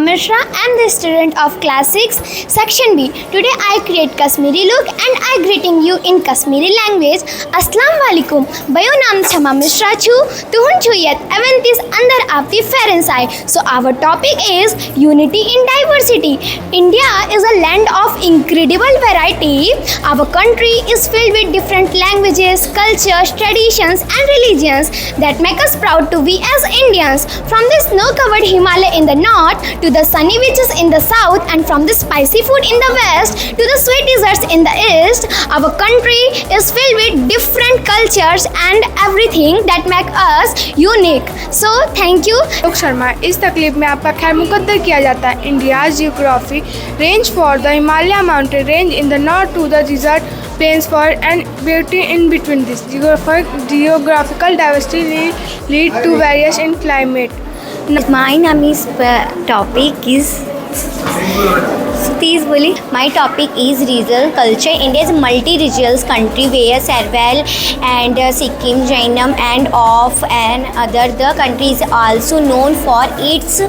Mishra. I'm the student of Class 6, Section B. Today I create Kashmiri look and I greeting you in Kashmiri language. Assalamu alaikum. Bayo naam Chama Mishra chu, tuhun chuyat aventis andar avti ferensai. So our topic is unity in diversity. India is a land of incredible variety. Our country is filled with different languages, cultures, traditions and religions that make us proud to be as Indians. From the snow-covered Himalaya in the north to the sunny beaches in the south and from the spicy food in the west to the sweet desserts in the east, our country is filled with different cultures and everything that make us unique. So thank you. लोक शर्मा। इस तकलीफ में आपका खैर मुकद्दर किया जाता है। India's geography range for the Himalaya mountain range in the north to the desert plains for and beauty in between. This geographical diversity lead to various in climate. My name is topic is Please बोली. My topic is regional culture. India is a multi-regional country where Serval and Sikkim, Jainam and of and other the country is also known for its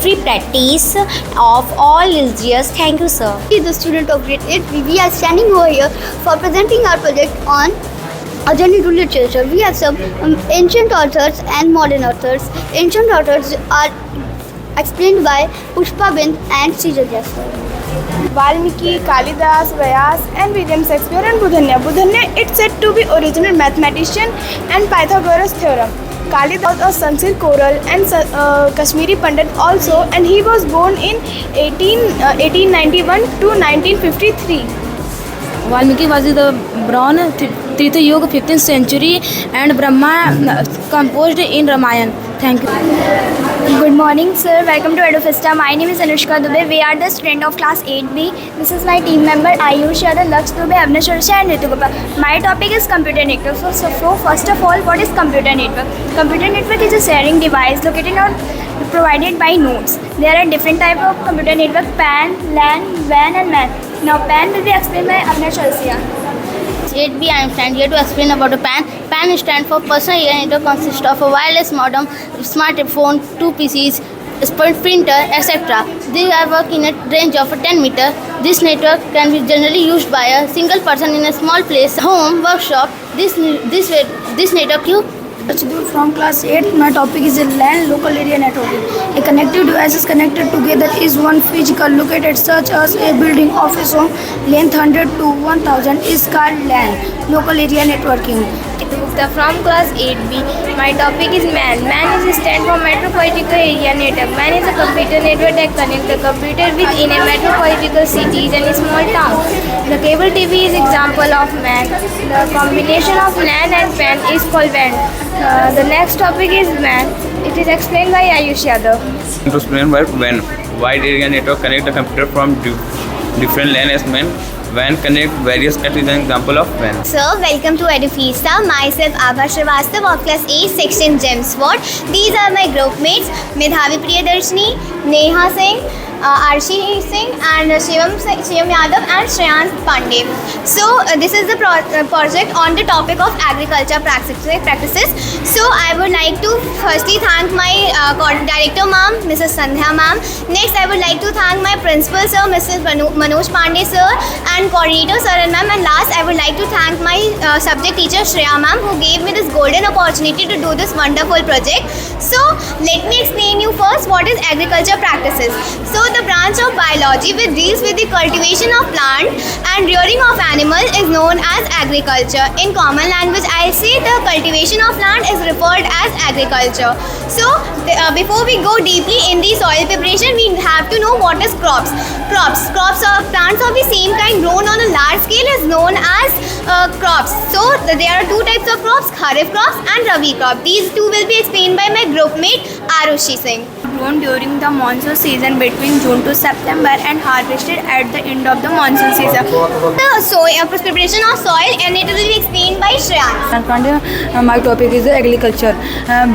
free practice of all religions. Thank you, sir. The student of grade 8, we are standing over here for presenting our project on a journey to literature. We have some ancient authors and modern authors. Ancient authors are explained by Pushpa Bind and Srijat Jaswal. Valmiki, Kalidas, Vyas and William Shakespeare and Budhanya. Budhanya it's said to be original mathematician and Pythagoras theorem. Kalidas was a Sanskrit choral and Kashmiri Pandit also, and he was born in 1891 to 1953. Valmiki was the born Treta Yuga 15th century and Brahma composed in Ramayana. Thank you. Good morning, sir. Welcome to EduFesta. My name is Anushka Dubey. We are the student of class 8B. This is my team member Ayush Yadav, Laksh Dubey, Avnish Arsha and Ritu Gopal. My topic is computer network. So first of all, what is computer network? Computer network is a sharing device located on provided by nodes. There are different types of computer network: PAN, LAN, WAN and MAN. Now PAN will be explained by Avnish Arsha. 8B, I am stand here to explain about a PAN. PAN stands for personal area network, consists of a wireless modem, smartphone, two PCs, printer, etc. They are work in a range of 10 meters. This network can be generally used by a single person in a small place, home, workshop. This network you. From class 8, my topic is LAN, local area networking. A connected device is connected together is one physical located such as a building, office, home. Length 100 to 1000 is called LAN, local area networking. From class 8B, my topic is MAN. MAN is a stand for Metropolitan Area Network. MAN is a computer network that connects the computer within a metropolitan cities and small towns. The cable TV is example of MAN. The combination of LAN and PAN is called WAN. The next topic is MAN. It is explained by Ayush Yadav. To explain why WAN, wide area network connect the computer from different LAN as MAN. WAN connect various net is an example of WAN. Sir, welcome to EduFesta. Myself Abha Srivastav of class 8 section Gemsford. These are my group mates Medhavi Priyadarshini, Neha Singh, Arshi Singh and Shivam Yadav and Shreyans Pandey. So this is the project on the topic of agriculture practices. So I would like to firstly thank my director ma'am, Mrs. Sandhya ma'am. Next I would like to thank my principal sir, Mrs. Manoj Pandey sir and coordinator sir and ma'am. And last I would like to thank my subject teacher Shreya ma'am who gave me this golden opportunity to do this wonderful project. So let me explain you first what is agriculture practices. So the branch of biology which deals with the cultivation of plant and rearing of animal is known as agriculture. In common language, I say the cultivation of plant is referred as agriculture. So before we go deeply in the soil preparation, we have to know what is crops. Crops are plants of the same kind grown on a large scale is known as crops. So there are two types of crops, Kharif crops and Rabi crop. These two will be explained by my group mate Arushi Singh. Grown during the monsoon season between June to September and harvested at the end of the monsoon season. The preparation of soil and it will be explained by Shreyans. My topic is agriculture.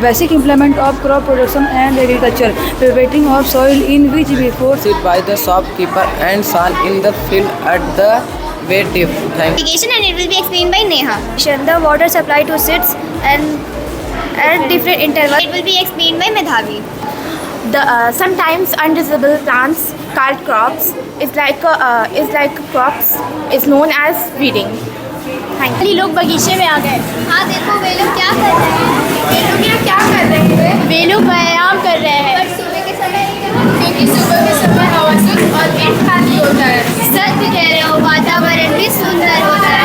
Basic implement of crop production and agriculture. Preparing of soil in which before Sit by the shopkeeper and son in the field at the wet dip. Thank you. Irrigation and it will be explained by Neha. The water supply to seeds and at different intervals. It will be explained by Medhavi. Sometimes invisible plants called crops is like crops is known as weeding. Thank you. लोग बगीचे में आ गए. हाँ देखो वे लोग क्या कर रहे हैं. वे लोग यहाँ क्या कर रहे हैं? वे लोग व्यायाम कर रहे हैं. पर सुबह के समय नहीं, क्योंकि सुबह के समय हवा शुद्ध और पेट खाली होता है. सच कह रहे हो, वातावरण भी सुंदर होता है.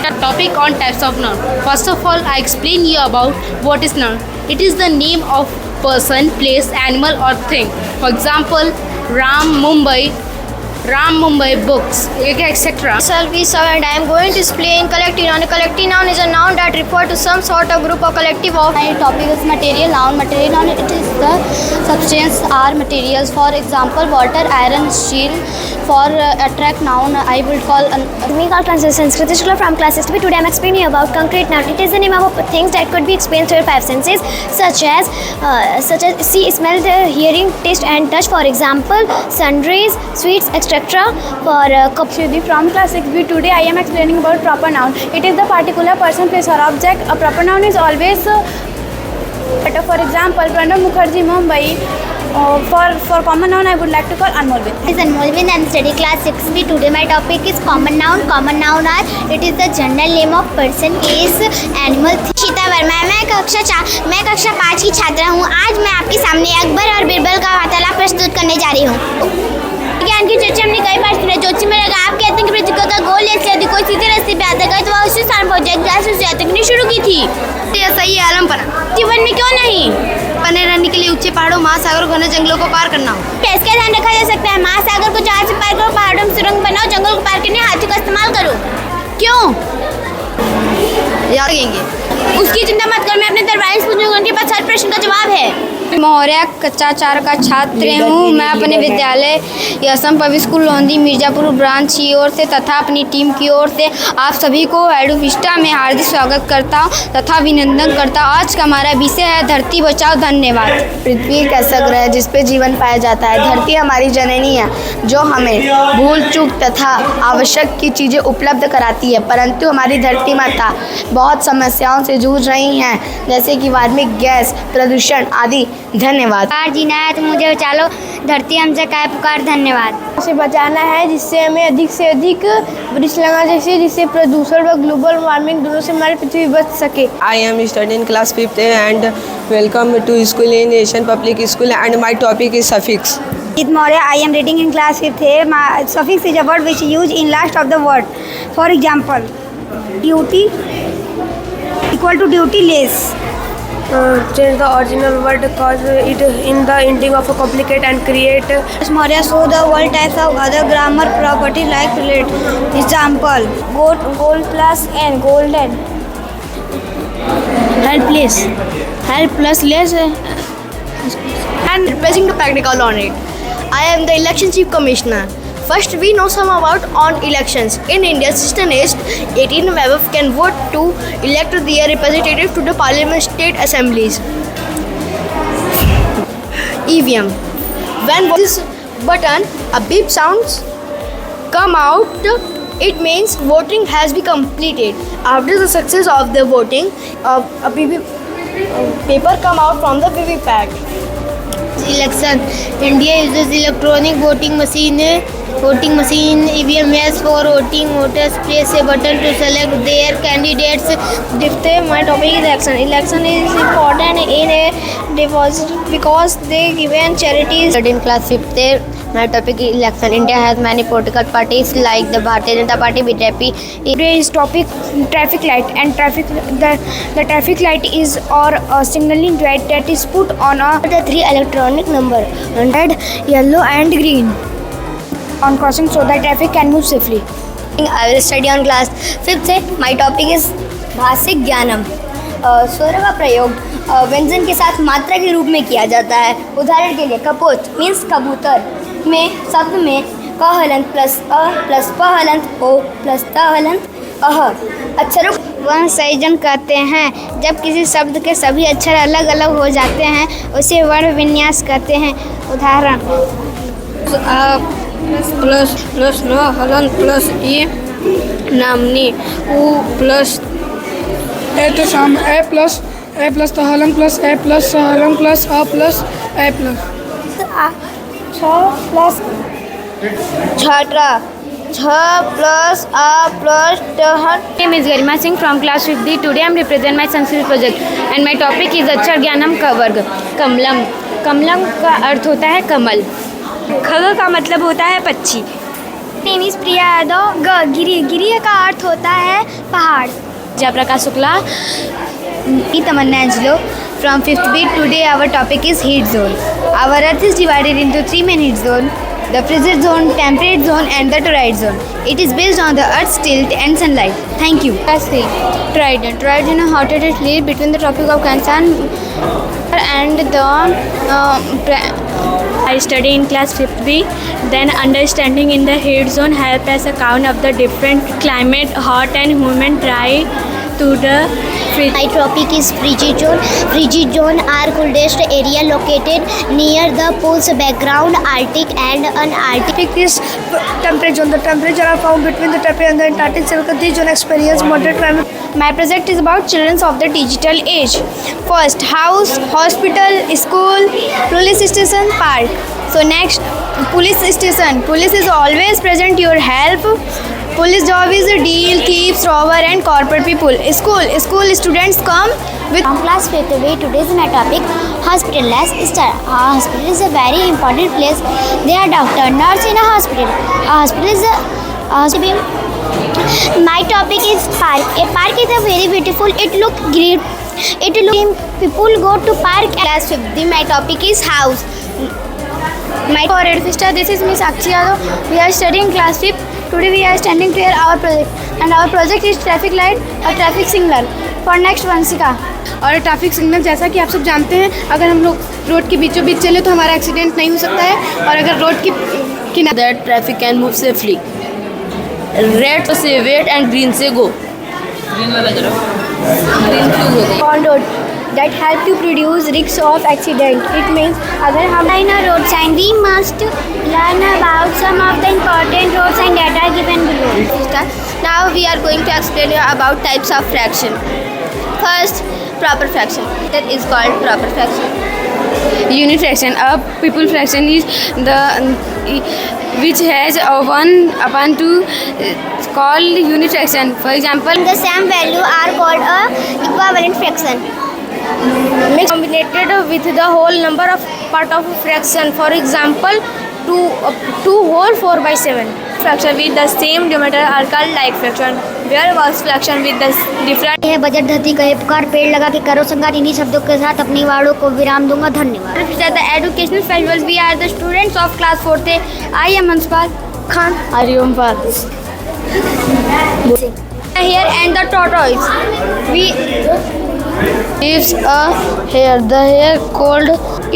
The topic on types of noun. First of all, I explain you about what is noun. It is the name of person, place, animal or thing. For example, Ram Mumbai books, etc. Salvi sir and I am going to explain collective noun. A collective noun is a noun that refers to some sort of group or collective of. My topic is material noun. Material noun, it is the substance or materials. For example, water, iron, steel. For attract noun, I will call Me called Francis Sanskrit Shukla from class 6B. Today I am explaining about concrete noun. It is the name of things that could be explained through your five senses, such as see, smell, hearing, taste and touch. For example, sundries, sweets, etc. For Shruti from class 6B. Today I am explaining about proper noun. It is the particular person, place or object. A proper noun is always for example, Pranab Mukherjee, Mumbai. For common noun, I would like to call Anmol Bin. This is Anmol Bin. I am studying class 6B. Today my topic is common noun. Common noun are, it is the general name of person, place, animal. शीता Verma, मैं कक्षा 5 की छात्रा हूँ. आज मैं आपके सामने अकबर और बिरबल का वार्तालाप प्रस्तुत करने जा रही हूँ. ज्ञान की चर्चा हमने कई बार की. ज्योतिष में लगा आप कहते हैं कि पृथ्वी का गोल लेंस से यदि कोई सीधे रास्ते पे आता है तो वह उसी स्थान पहुंच जाएगा जहाँ से उसे यात्रा करनी शुरू की थी. ये सही है आलमपना. जीवन में क्यों नहीं? बने रहने के लिए ऊंचे पहाड़ों, महासागरों, घने जंगलों को पार करना हो. इसका ध्यान रखा जा सकता है. महासागर को जहाज से पार करो, पहाड़ों में सुरंग बनाओ, जंगल को पार करने हाथी का इस्तेमाल करो. क्यों? याद रहेंगे. उसकी चिंता मत कर, मैं अपने दरबारी से पूछूंगा, उनके पास हर प्रश्न का जवाब है. मौर्य कक्षा 4 का छात्र हूँ. मैं अपने विद्यालय यसम पब्लिक स्कूल लोंदी मिर्ज़ापुर ब्रांच की ओर से तथा अपनी टीम की ओर से आप सभी को एडुविस्टा में हार्दिक स्वागत करता हूँ तथा अभिनंदन करता हूँ. आज का हमारा विषय है धरती बचाओ. धन्यवाद. पृथ्वी एक ऐसा ग्रह है जिस पे जीवन पाया जाता है. धरती हमारी जननी है जो हमें भूल चूक तथा आवश्यक की चीज़ें उपलब्ध कराती है. परंतु हमारी धरती माता बहुत समस्याओं से जूझ रही हैं, जैसे कि वार्मिक गैस, प्रदूषण आदि. धन्यवाद. जीना है तो मुझे बचा लो, धरती हमसे काय पुकार. धन्यवाद. उसे बचाना है जिससे हमें अधिक से अधिक वृक्ष लगाना चाहिए, जिससे प्रदूषण व ग्लोबल वार्मिंग दोनों से हमारी पृथ्वी बच सके. I am studying class 5th and welcome to school in Asian Public School and my topic is suffix. Maurya, I am reading in class 5th. My suffix is a word which is used in last of the word. For example, duty equal to dutyless. Change the original word cause it in the ending of a complicate and create. Maurya, show the word types of other grammar properties like relate. Example, Gold plus and golden. helpless, helpless, and replacing the practical on it. I am the election chief commissioner. First, we know some about on elections. In India, 16 aged 18 and above can vote to elect their representative to the parliament state assemblies. EVM. When this button, a beep sounds come out, it means voting has been completed. After the success of the voting, a paper come out from the VVPAT. Election. India uses electronic voting machine. EVM is for voting. Voters press a button to select their candidates. My topic is election. Election is important in a deposit because they given charities. In class 5th, my topic is election. India has many political parties like the Bharatiya Janata Party, BJP. Today's topic traffic light and the traffic light is or a signaling light that is put on the 3 electronic number red, yellow and green on crossing so that traffic can move safely. I will study on class 5th. My topic is भाषिक ज्ञानम. स्वर का प्रयोग व्यंजन के साथ मात्रा के रूप में किया जाता है. उदाहरण के लिए कपोत मीन्स कबूतर में शब्द में क हलंत प्लस अ प्लस प हलंत ओ प्लस त हलंत अह. अक्षरों वर्ण संयोजन कहते हैं. जब किसी शब्द के सभी अक्षर अलग अलग हो जाते हैं उसे वर्ण विन्यास कहते हैं. उदाहरण प्लस प्लस न हलन प्लस ई नामनी उ प्लस ए तो शाम ए प्लस A plus तहलम plus A plus सहलम plus A plus A plus. छात्रा छ प्लस आ प्लस टहन. My name is Garima Singh from class 5D. Today I am represent my Sanskrit project and my topic is अक्षर ज्ञानम का वर्ग. कमलम. कमलम का अर्थ होता है कमल. खग का मतलब होता है पक्षी. नेम इज प्रिया यादव. गिरी. गिरी का अर्थ होता है पहाड़. जयप्रकाश शुक्ला. तमन्ना Angelo from 5th B. Today our topic is heat zone. Our earth is divided into 3 main heat zone: the frigid zone, temperate zone and the torrid zone. It is based on the earth's tilt and sunlight. Thank you. Trident. Trident is hot lead between the Tropic of Cancer and the I study in class 5th B. Then understanding in the heat zone help us account of the different climate, hot and humid, dry to the My topic is frigid zone. Frigid zone are coldest area located near the poles background Arctic and Antarctic. Is temperate zone. The temperature are found between the temperate and the Antarctic circle. This zone experience moderate climate. My project is about children of the digital age. First, house, hospital, school, police station, park. So next, police station. Police is always present to your help. Police job is deal, thieves, robber and corporate people. School students come with. From class 5th B, today's my topic hospital. Let's start. A hospital is a very important place. There are doctor, nurse in a hospital. A hospital is a My topic is park. A park is a very beautiful. It look great. People go to park. Class 5th. My topic is house. For Red Vista, this is Miss Akshi Yadav. We are studying class 5th. Today we are standing to hear our project. And our project is traffic light or traffic signal. For next Vansika. और traffic signal जैसा कि आप सब जानते हैं, अगर हम लोग रोड के बीचों बीच चले तो हमारा एक्सीडेंट नहीं हो सकता है. और अगर रोड की किनारे That traffic can move safely. Red से wait and green से go. Green वाला जरा. Green क्यों हो गई? On road that help to produce risk of accident. It means अगर हम In a road sign, we must learn about some of the important road sign that are given below. Now we are going to explain you about types of fraction. First, proper fraction. That is called proper fraction. unit fraction. A people fraction is the which has a 1/2 called unit fraction. For example, The same value are called a equivalent fraction. combinated with the whole number of part of a fraction. For example, 2 whole 4/7. Fraction with the same denominator are called like fraction. Whereas fraction with the different. यह budget धरती कहे पुकार पेड़ लगा के करो संगार. इन्हीं शब्दों के साथ अपनी वाणों को विराम दूंगा. धन्यवाद. The educational festivals. We are the students of class 4th. I am Anspal Khan. Arium Pal. Here and the tortoise. We gives a hare. The hare called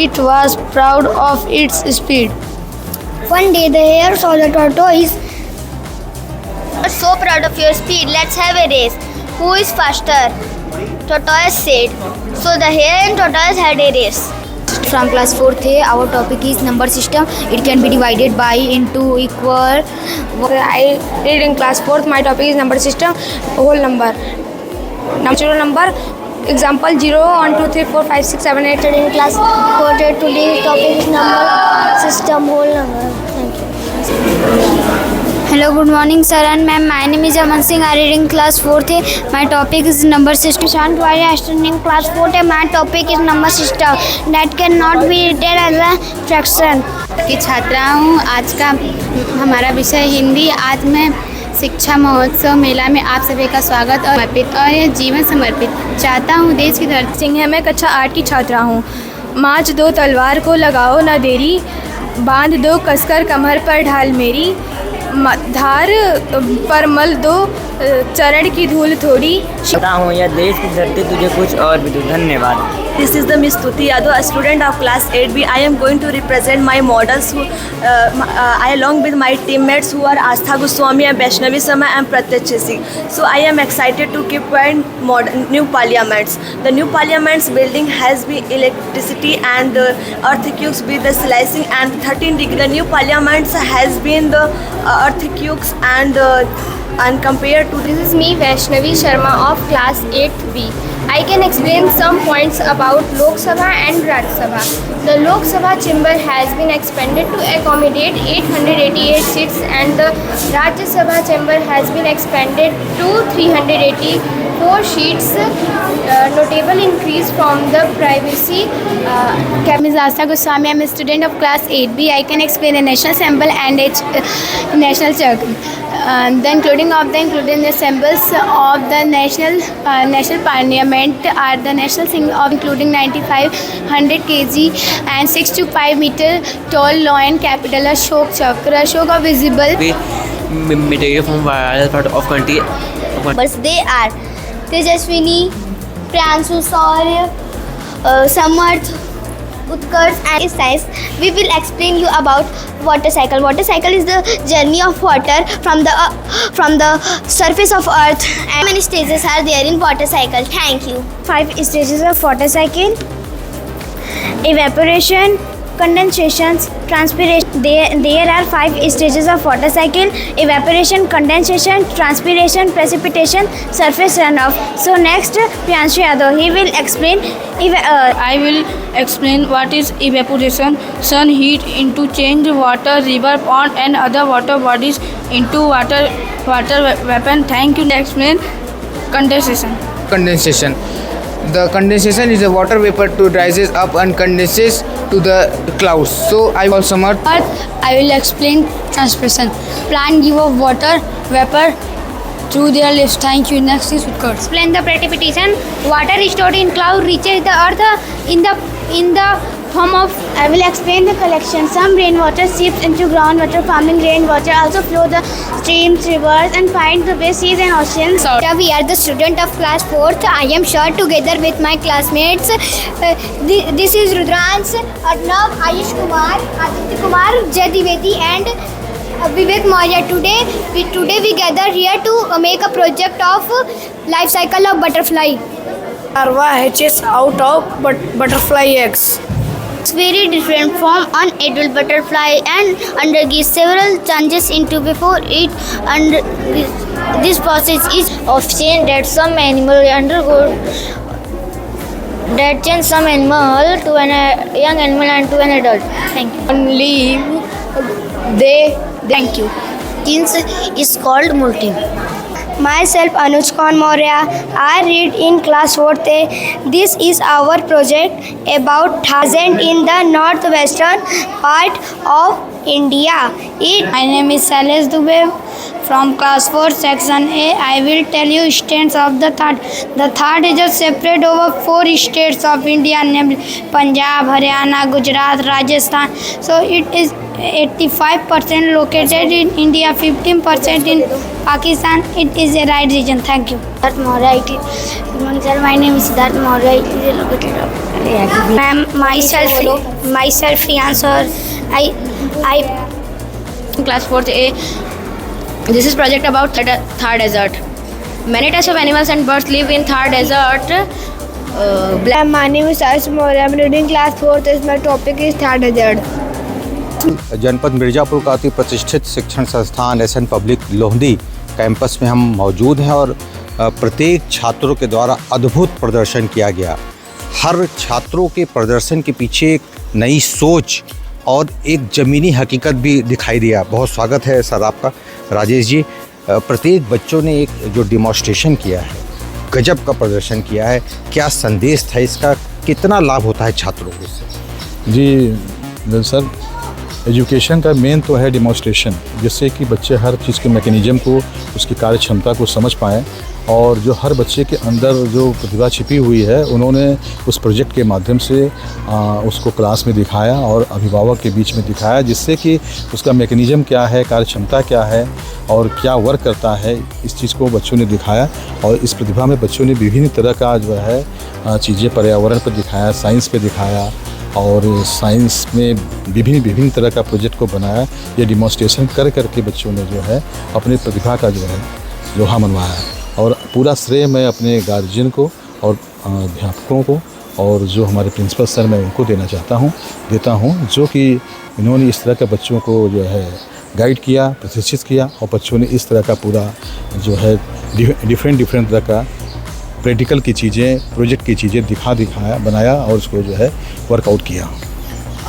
it was proud of its speed. One day the hare saw the tortoise. So proud of your speed. Let's have a race. Who is faster? Tortoise said. So the hare and tortoise had a race. from class 4th A. Our topic is number system. It can be divided by into equal. I read in class 4th. My topic is number system. Whole number. Natural number. Example 0, 1, 2, 3, 4, 5, 6, 7, 8. In class 4th today's topic is number system whole number. Thank you. Hello, good morning, sir and ma'am. My name is Aman Singh. I read in class 4th A. My topic is number system. Shant Wari, I study in class 4th. My topic is number system that cannot be written as a fraction. की छात्रा हूँ. आज का हमारा विषय हिंदी. आज मैं शिक्षा महोत्सव मेला में आप सभी का स्वागत और समर्पित और यह जीवन समर्पित चाहता हूँ देश की धरती. सिंह है. मैं कक्षा 8 की छात्रा हूँ. माच दो तलवार को लगाओ न देरी, बांध दो कसकर कमर पर ढाल मेरी, धार पर मल दो चरण की धूल थोड़ी. पता हूँ यह देश की धरती तुझे कुछ और भी दो. धन्यवाद. This is the Miss Tuti Yadav, a student of class 8B. I am going to represent my models who, I along with my teammates who are Astha Goswami and Vaishnavi Sama and Pratyaksha Singh. So I am excited to keep new parliaments. The new parliaments building has been electricity and earthquakes with the slicing and 13 degree. The new parliaments has been the earthquakes and compared to This is me, Vaishnavi Sharma of class 8B. I can explain some points about Lok Sabha and Rajya Sabha. The Lok Sabha chamber has been expanded to accommodate 888 seats and the Rajya Sabha chamber has been expanded to 384 seats. Notable increase from the privacy. Ms. Astha Goswami, I am a student of class 8B. I can explain the national symbol and its national circle. The including the symbols of the national parliament are the national symbol of including 95, 100 kg and 6 to 5 meter tall lion capital Ashok Chakra. Ashok are visible. material from various part of country. But they are Tejaswini, Priyanshu Saurya, Samarth, Utkarsh and science. We will explain you about water cycle. Water cycle is the journey of water from the surface of earth. And many stages are there in water cycle? Thank you. 5 stages of water cycle: evaporation, condensation, transpiration. There are 5 stages of water cycle: evaporation, condensation, transpiration, precipitation, surface runoff. So next, Priyanshu Yadav, he will explain. I will explain what is evaporation. Sun heat into change water, river, pond and other water bodies into water vapor. Thank you. Explain condensation. Condensation. The condensation is a water vapor to rises up and condenses to the clouds. So I will sum up. I will explain transpiration. Plant give off water vapor through their leaves. Thank you. Next is Utkarsh. Explain the precipitation. Water stored in cloud reaches the earth in the form of. I will explain the collection. Some rainwater seeps into groundwater. Farming rainwater also flow the streams, rivers and find the way seas and oceans. We are the student of class 4th. I am sure together with my classmates. This is Rudransh, Arnav, Ayush Kumar, Aditya Kumar, Jay Divedi and Vivek Maurya. Today we gather here to make a project of life cycle of butterfly. Larva hatches out of butterfly eggs. It's very different from an adult butterfly and undergoes several changes into before it. And this process is often that some animal undergo that change some animal to a young animal and to an adult. Thank you. Only they. Thank you. Is called molting. Myself Anuj Kaun Maurya. I read in class 4th A. This is our project about Thailand in the northwestern part of India. My name is Sailesh Dubey from class 4 section A. I will tell you states of the third. The third is just separate over 4 states of India, namely Punjab, Haryana, Gujarat, Rajasthan. So it is 85% located in India, 15% in Pakistan. It is a right region. Thank you. Siddharth Maurya. Good morning, sir. My name is Siddharth Maurya. It is located. Ma'am, myself, Fiancor. I Class 4th A. This is project about Thar Desert. Many types of animals and birds live in Thar Desert. My name is Ayush Maurya. I am reading class 4th. My topic is Thar Desert. जनपद मिर्ज़ापुर का अति प्रतिष्ठित शिक्षण संस्थान SN public लोहंदी campus में हम मौजूद हैं और प्रत्येक छात्रों के द्वारा अद्भुत प्रदर्शन किया गया। हर छात्रों के प्रदर्शन के पीछे एक नई सोच और एक ज़मीनी हकीकत भी दिखाई दिया। बहुत स्वागत है सर आपका राजेश जी। प्रत्येक बच्चों ने एक जो डिमॉन्स्ट्रेशन किया है, गजब का प्रदर्शन किया है। क्या संदेश था इसका, कितना लाभ होता है छात्रों को इससे? जी सर, एजुकेशन का मेन तो है डिमॉन्स्ट्रेशन, जिससे कि बच्चे हर चीज़ के मैकेनिज़्म को, उसकी कार्य क्षमता को समझ पाएँ और जो हर बच्चे के अंदर जो प्रतिभा छिपी हुई है उन्होंने उस प्रोजेक्ट के माध्यम से उसको क्लास में दिखाया और अभिभावक के बीच में दिखाया, जिससे कि उसका मैकेनिज़्म क्या है, कार्य क्षमता क्या है और क्या वर्क करता है, इस चीज़ को बच्चों ने दिखाया। और इस प्रतिभा में बच्चों ने विभिन्न तरह का जो है चीज़ें पर्यावरण पर दिखाया, साइंस पे दिखाया और साइंस में विभिन्न तरह का प्रोजेक्ट को बनाया। ये डिमॉन्स्ट्रेशन कर करके बच्चों ने जो है अपनी प्रतिभा का जो है लोहा मनवाया। और पूरा श्रेय मैं अपने गार्जियन को और अध्यापकों को और जो हमारे प्रिंसिपल सर मैं उनको देता हूँ, जो कि इन्होंने इस तरह के बच्चों को जो है गाइड किया, प्रशिक्षित किया और बच्चों ने इस तरह का पूरा जो है डिफरेंट तरह का प्रैक्टिकल की चीज़ें, प्रोजेक्ट की चीज़ें दिखाया बनाया और उसको जो है वर्कआउट किया।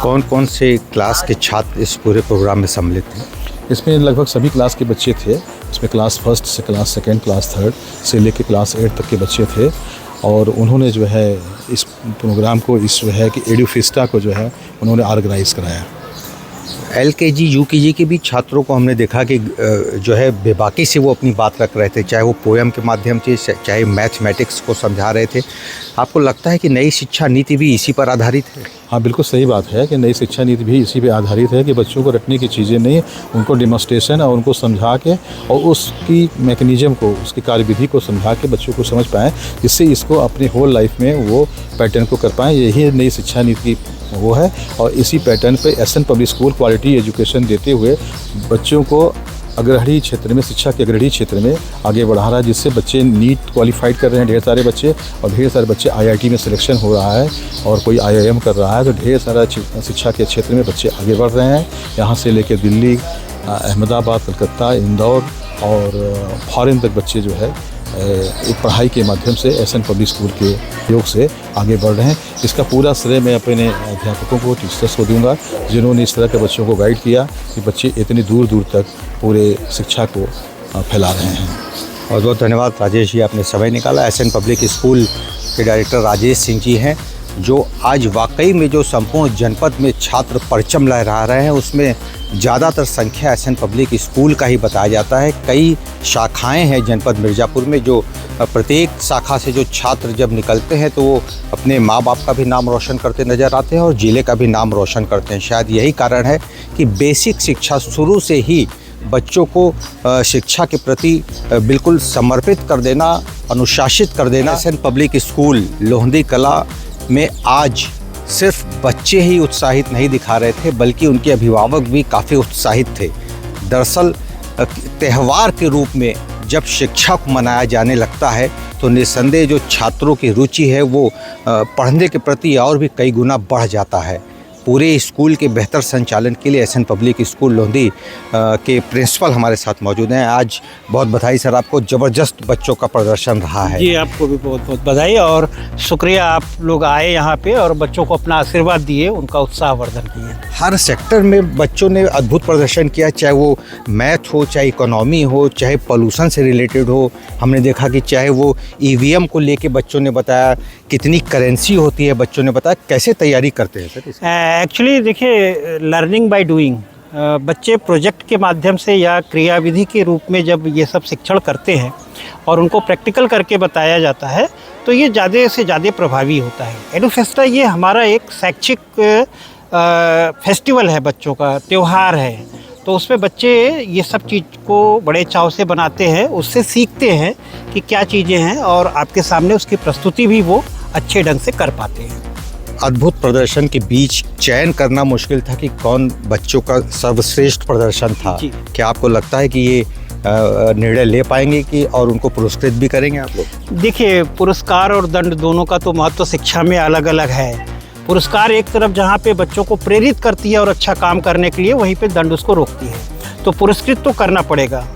कौन कौन से क्लास के छात्र इस पूरे प्रोग्राम में सम्मिलित थे? इसमें लगभग सभी क्लास के बच्चे थे। इसमें क्लास फर्स्ट से क्लास सेकेंड, क्लास थर्ड से लेकर क्लास 8 तक के बच्चे थे और उन्होंने जो है इस प्रोग्राम को, इस जो है कि एडुफिस्टा को जो है उन्होंने ऑर्गेनाइज कराया। LKG UKG के भी छात्रों को हमने देखा कि जो है बेबाकी से वो अपनी बात रख रहे थे, चाहे वो पोएम के माध्यम से, चाहे मैथमेटिक्स को समझा रहे थे। आपको लगता है कि नई शिक्षा नीति भी इसी पर आधारित है? हाँ, बिल्कुल सही बात है कि नई शिक्षा नीति भी इसी पे आधारित है कि बच्चों को रटने की चीज़ें नहीं, उनको डिमॉन्स्ट्रेशन और उनको समझा के और उसकी मैकेनिज़्म को, उसकी कार्यविधि को समझा के बच्चों को समझ पाएँ, जिससे इसको अपनी होल लाइफ में वो पैटर्न को कर पाएँ। यही नई शिक्षा नीति वो है और इसी पैटर्न पे S N public school quality education देते हुए बच्चों को अग्रणी क्षेत्र में, शिक्षा के अग्रणी क्षेत्र में आगे बढ़ा रहा है, जिससे बच्चे नीट क्वालिफाइड कर रहे हैं ढेर सारे बच्चे और ढेर सारे बच्चे IIT में सिलेक्शन हो रहा है और कोई IIM कर रहा है। तो ढेर सारा शिक्षा के क्षेत्र में बच्चे आगे बढ़ रहे हैं, यहाँ से लेकर दिल्ली, अहमदाबाद, कलकत्ता, इंदौर और फॉरेन तक बच्चे जो है एक पढ़ाई के माध्यम से एसएन पब्लिक स्कूल के योग से आगे बढ़ रहे हैं। इसका पूरा श्रेय मैं अपने अध्यापकों को, टीचर्स को दूंगा, जिन्होंने इस तरह के बच्चों को गाइड किया कि बच्चे इतनी दूर दूर तक पूरे शिक्षा को फैला रहे हैं। बहुत बहुत धन्यवाद राजेश जी, आपने समय निकाला। एसएन पब्लिक स्कूल के डायरेक्टर राजेश सिंह जी हैं, जो आज वाकई में जो संपूर्ण जनपद में छात्र परचम लहरा रहे हैं उसमें ज़्यादातर संख्या एसएन पब्लिक स्कूल का ही बताया जाता है। कई शाखाएं हैं जनपद मिर्ज़ापुर में, जो प्रत्येक शाखा से जो छात्र जब निकलते हैं तो वो अपने माँ बाप का भी नाम रोशन करते नज़र आते हैं और ज़िले का भी नाम रोशन करते हैं। शायद यही कारण है कि बेसिक शिक्षा शुरू से ही बच्चों को शिक्षा के प्रति बिल्कुल समर्पित कर देना, अनुशासित कर देना। एसएन पब्लिक स्कूल लोहंदी कला में आज सिर्फ बच्चे ही उत्साहित नहीं दिखा रहे थे, बल्कि उनके अभिभावक भी काफ़ी उत्साहित थे। दरअसल त्यौहार के रूप में जब शिक्षा को मनाया जाने लगता है तो निस्संदेह जो छात्रों की रुचि है वो पढ़ने के प्रति और भी कई गुना बढ़ जाता है। पूरे स्कूल के बेहतर संचालन के लिए एसएन पब्लिक स्कूल लोहंदी के प्रिंसिपल हमारे साथ मौजूद हैं। आज बहुत बधाई सर, आपको ज़बरदस्त बच्चों का प्रदर्शन रहा है। जी, आपको भी बहुत बहुत बधाई और शुक्रिया, आप लोग आए यहाँ पे और बच्चों को अपना आशीर्वाद दिए, उनका उत्साहवर्धन किए। हर सेक्टर में बच्चों ने अद्भुत प्रदर्शन किया, चाहे वो मैथ हो, चाहे इकोनॉमी हो, चाहे पोल्यूशन से रिलेटेड हो। हमने देखा कि चाहे वो EVM को लेके बच्चों ने बताया, कितनी करेंसी होती है बच्चों ने बताया। कैसे तैयारी करते हैं सर? एक्चुअली देखिए, लर्निंग बाय डूइंग, बच्चे प्रोजेक्ट के माध्यम से या क्रियाविधि के रूप में जब ये सब शिक्षण करते हैं और उनको प्रैक्टिकल करके बताया जाता है तो ये ज़्यादा से ज़्यादा प्रभावी होता है। एडुफेस्टा ये हमारा एक शैक्षिक फेस्टिवल है, बच्चों का त्यौहार है, तो उसमें बच्चे ये सब चीज़ को बड़े चाव से बनाते हैं, उससे सीखते हैं कि क्या चीज़ें हैं और आपके सामने उसकी प्रस्तुति भी वो अच्छे ढंग से कर पाते हैं। अद्भुत प्रदर्शन के बीच चयन करना मुश्किल था कि कौन बच्चों का सर्वश्रेष्ठ प्रदर्शन था। क्या आपको लगता है कि ये निर्णय ले पाएंगे कि और उनको पुरस्कृत भी करेंगे आप लोग? देखिए, पुरस्कार और दंड दोनों का तो महत्व शिक्षा में अलग अलग है। पुरस्कार एक तरफ जहाँ पे बच्चों को प्रेरित करती है और अच्छा काम करने के लिए, वहीं पे दंड उसको रोकती है, तो पुरस्कृत तो करना पड़ेगा।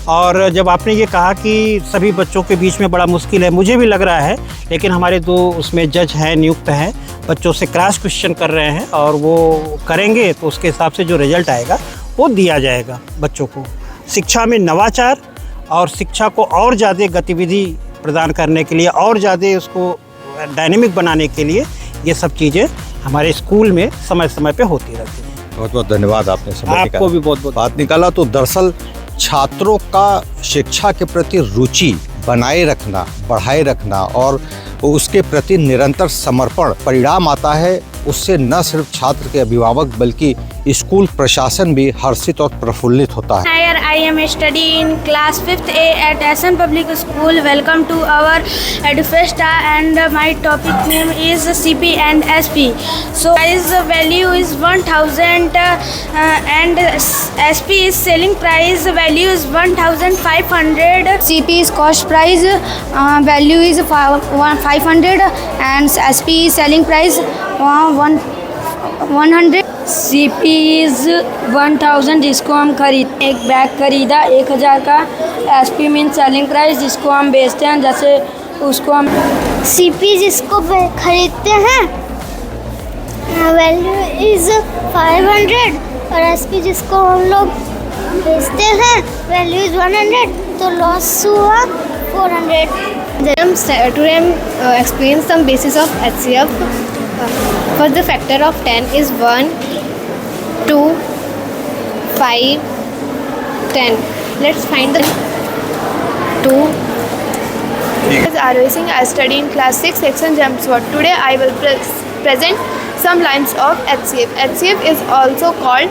और जब आपने ये कहा कि सभी बच्चों के बीच में बड़ा मुश्किल है, मुझे भी लग रहा है, लेकिन हमारे 2 उसमें जज हैं, नियुक्त हैं, बच्चों से क्रॉस क्वेश्चन कर रहे हैं और वो करेंगे तो उसके हिसाब से जो रिजल्ट आएगा वो दिया जाएगा बच्चों को। शिक्षा में नवाचार और शिक्षा को और ज़्यादा गतिविधि प्रदान करने के लिए, और ज़्यादा उसको डायनेमिक बनाने के लिए ये सब चीज़ें हमारे स्कूल में समय समय पे होती रहती हैं। बहुत बहुत धन्यवाद, आपने समय आपको भी बहुत बहुत बात निकाला। तो दरअसल छात्रों का शिक्षा के प्रति रुचि बनाए रखना, बढ़ाए रखना और उसके प्रति निरंतर समर्पण परिणाम आता है, उससे न सिर्फ छात्र के अभिभावक बल्कि स्कूल प्रशासन भी हर्षित और प्रफुल्लित होता है। Here I am studying in class 5th A at SN Public School. Welcome to our EduFesta and my topic name is CP and SP. So price value is 1000 and SP is selling price value is 1500. CP is cost price, value is 500 and SP is selling price 100. CP is 1000 जिसको हम खरीद एक bag खरीदा 1000 का। SP mean selling price जिसको हम बेचते हैं, जैसे उसको हम सीपी जिसको खरीदते हैं वैल्यू इज़ 500 और एसपी जिसको हम लोग बेचते हैं वैल्यू इज़ 100, तो लॉस हुआ 400. Today I explain some basis of HCF. First, the factor of 10 is 1, 2, 5, 10. Let's find the 2. As Arohi Singh, I study in class 6 section Jamsword. Today I will present some lines of HCF. HCF is also called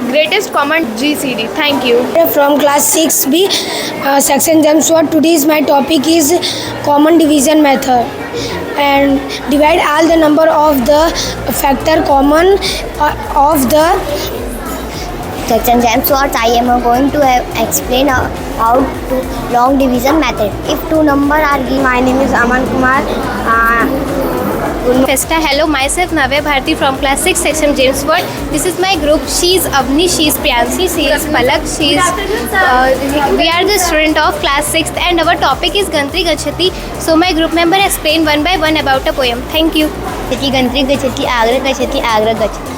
greatest common GCD. Thank you. From class 6B section Jamsword. Today's my topic is common division method, and divide all the number of the factor common of the section Jamsword. I am going to explain how to long division method. If two numbers are given, my name is Aman Kumar. Festa, hello, myself Navya Bharti from class 6 section Jamesford. This is my group. She is Avni, she is Priyanshi, she is Palak, she is we are the student of class 6th and our topic is Gantri Gachati. So my group member explain one by one about a poem. Thank you. गंत्री गच्छति आग्रह गच्छति आग्रह गच्छति.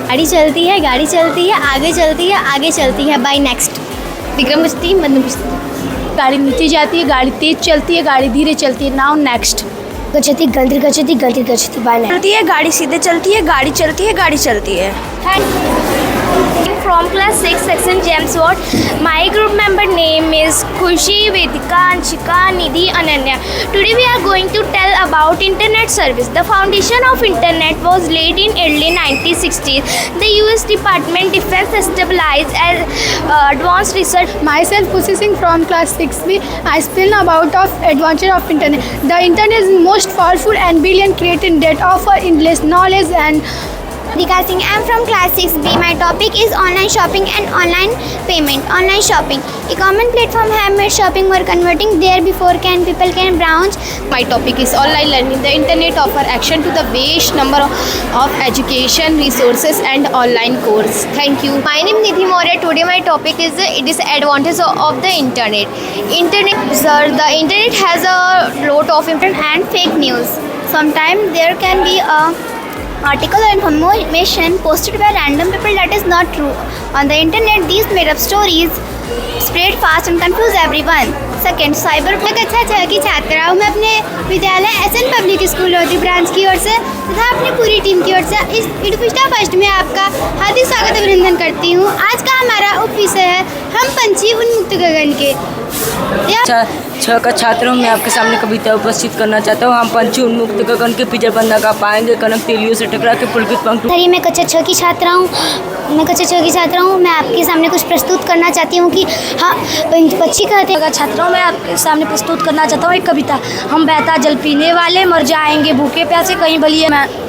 गाड़ी चलती है आगे चलती है आगे चलती है. Bye next. विक्रम गच्छति मध्यम गच्छति. गाड़ी नीचे जाती है, गाड़ी तेज चलती है, गाड़ी धीरे चलती है. Now next. गच्छति गंत्री गच्छति बाय नेक्स्ट. चलती है गाड़ी सीधे चलती है, गाड़ी चलती है, गाड़ी चलती है. From class 6 section Jamsword. My group member name is Khushi, Vedika, Anshika, Nidhi, Ananya. Today we are going to tell about internet service. The foundation of internet was laid in early 1960s. The US Department of Defense established as advanced research. Myself Khushi Singh from class 6B. I explain about of advantage of internet. The internet is most powerful and brilliant created that offer endless knowledge and Radhika Singh. I am from class 6B. My topic is online shopping and online payment. Online shopping, a common platform have made shopping more converting. There before people can browse. My topic is online learning. The internet offer action to the vast number of education resources and online course. Thank you. My name is Nidhi Moria. Today my topic is the disadvantage of the internet. The internet has a lot of information and fake news. Sometimes there can be a article or information posted by random people that is not true. On the internet, these made up stories spread fast and confuse everyone. Second, cyber अच्छा की छात्रा हूँ मैं अपने विद्यालय SN public school Lodhi branch की ओर से तथा अपनी पूरी टीम की ओर से इस इडुफिस्टा फर्स्ट में आपका हार्दिक स्वागत अभिनंदन करती हूँ. आज का हमारा उप विषय है हम पंछी उन्मुक्त गगन के. छह का छात्र हूँ, मैं आपके सामने कविता उपस्थित करना चाहता हूँ. हम पंछी उन्मुक्त गगन के पिंजर बंद ना पाएंगे, कनक तेलियों से टकरा के पुलकित पंख. मैं कक्षा 6 की छात्रा हूँ. मैं आपके सामने कुछ प्रस्तुत करना चाहती हूँ कि हाँ पक्षी कहते हैं. छात्रों मैं आपके सामने प्रस्तुत करना चाहता हूँ एक कविता. हम बहता जल पीने वाले मर जाएंगे भूखे प्यासे कहीं बलिए.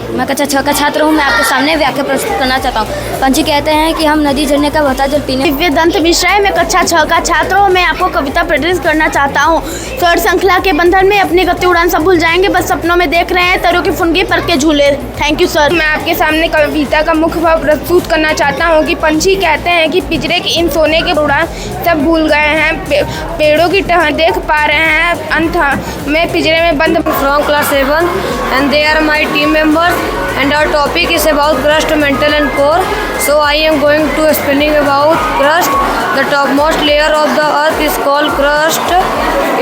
मैं कक्षा 6 का छात्र हूँ. मैं आपके सामने व्याख्या प्रस्तुत करना चाहता हूँ. पंछी कहते हैं कि हम नदी झरने का बहता जल पीने. दिव्य दंत मिश्रा है. मैं कक्षा 6 का छात्र हूँ. मैं आपको कविता प्रस्तुत करना चाहता हूँ. स्वर श्रृंखला के बंधन में अपनी गति उड़ान सब भूल जाएंगे, बस सपनों में देख रहे हैं तरों की फुनगी पर के झूले. Thank you sir. मैं आपके सामने कविता का मुख्य भाव प्रस्तुत करना चाहता हूँ कि पंछी कहते हैं कि पिंजरे के इन सोने के उड़ान सब भूल गए हैं, पेड़ों की टहल देख पा रहे हैं अंत में पिंजरे में बंद. From class 7 and they are my team members and our topic is about crust, mantle and core. So I am going to explaining about crust. The topmost layer of the earth is called crust.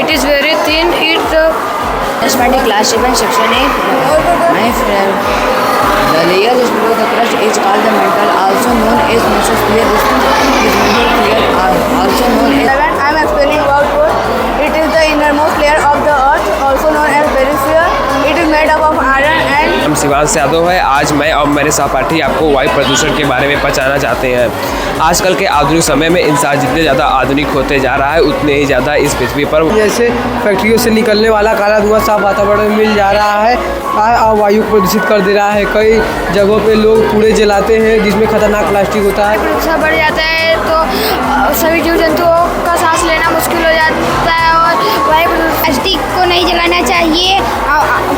It is very thin. Class 7 section 8. My friend, the layer is below the crust is called the mantle, also known as mesosphere. This mantle layer also known as. I am explaining about core. It is the innermost layer of the earth, also known as perissphere. It is made up of iron and. हम शिवांश यादव है. आज मैं और मेरे सहपाठी आपको वायु प्रदूषण के बारे में बताना चाहते हैं. आजकल के आधुनिक समय में इंसान जितने ज़्यादा आधुनिक होते जा रहा है उतने ही ज़्यादा इस पृथ्वी पर जैसे फैक्ट्रियों से निकलने वाला काला धुआं साफ वातावरण में मिल जा रहा है और वायु प्रदूषित कर दे रहा है. कई जगहों पे लोग कूड़े जलाते हैं जिसमें खतरनाक प्लास्टिक होता है. प्रदूषण बढ़ जाता है तो सभी जीव जंतुओं का सांस लेना मुश्किल हो जाता है और वायु प्लास्टिक को नहीं जलाना चाहिए.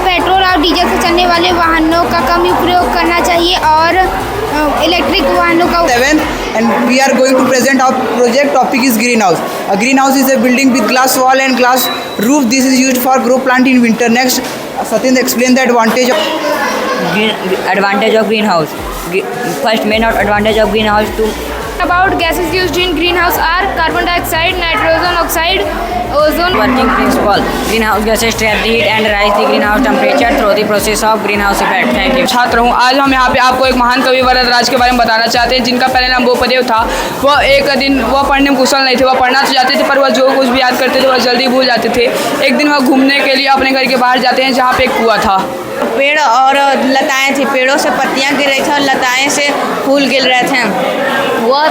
पेट्रोल और डीजल से चलने वाले वाहनों का कम उपयोग करना चाहिए और इलेक्ट्रिक वाहनों का. and we are going to present our project. Topic is greenhouse. A greenhouse is a building with glass wall and glass roof. This is used for grow plant in winter. Next, Satyen explain the advantage of greenhouse. First main advantage of greenhouse to About gases used in greenhouse are carbon dioxide, nitrogen oxide, ozone. Working principle. Greenhouse gases trap the heat and rise the greenhouse temperature through the process of greenhouse effect. Thank you. छात्र हूँ। आज हम यहाँ पे आपको एक महान कवि वरदराज के बारे में बताना चाहते हैं, जिनका पहले नाम भूपदेव था। वह एक दिन वह पढ़ने में कुशल नहीं थे, वह पढ़ना तो जाते थे पर वह जो कुछ भी याद करते थे वह जल्दी भूल जाते थे। एक दिन वह घूमने के लिए अपने घर के बाहर जाते हैं, जहाँ पे एक कुआं था। पेड़ और लताएं थी, पेड़ों से पत्तियां गिर रही थी और लताएं से फूल गिर रहे थे। वह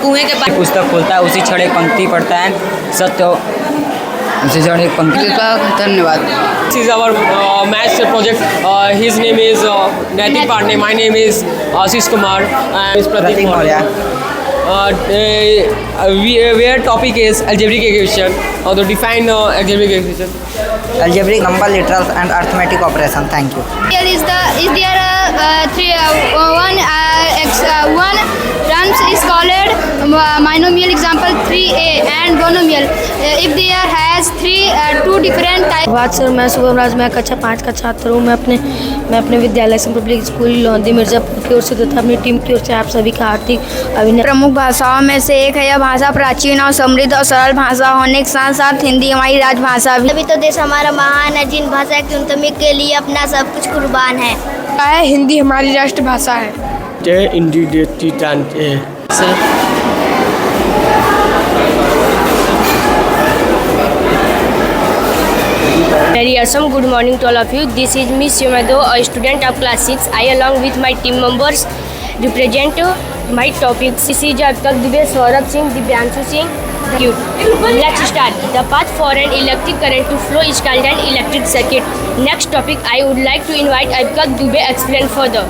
कुएं के पास पुस्तक खोलता है, उसी क्षण एक पंक्ति पढ़ता है, सत्य उसी क्षण एक पंक्ति। धन्यवाद। This is our maths project. His name is Naitik Pandey. My name is Ashish Kumar. I am Pratik Maurya. Where topic is algebraic equation. To define algebraic equation. Algebraic number literals and arithmetic operation. Thank you. Is there one terms is called monomial, example 3a, and monomial if there has two different types. बात sir, मैं शुभम राज, मैं कक्षा 5 का छात्र हूँ। मैं अपने विद्यालय से पब्लिक स्कूल लोंदी मिर्जापुर की ओर से तथा अपनी टीम की ओर से आप सभी का हार्दिक अभिनंदन। प्रमुख भाषाओं में से एक है। यह भाषा प्राचीन और समृद्ध और सरल भाषा होने के साथ साथ हिंदी हमारी राजभाषा भी। अभी तो देश हमारा महान है, जिन भाषा की उन्नति के लिए अपना सब कुछ कुर्बान है। हिंदी हमारी राष्ट्रभाषा है। Very awesome. Good morning to all of you. This is Miss Yamado, a student of class 6. I along with my team members represent my topic. This is Abhishek Dubey, Saurabh Singh, Divyanshu Singh. Thank you. Let's start. The path for an electric current to flow is called an electric circuit. Next topic, I would like to invite Abhishek Dubey explain further.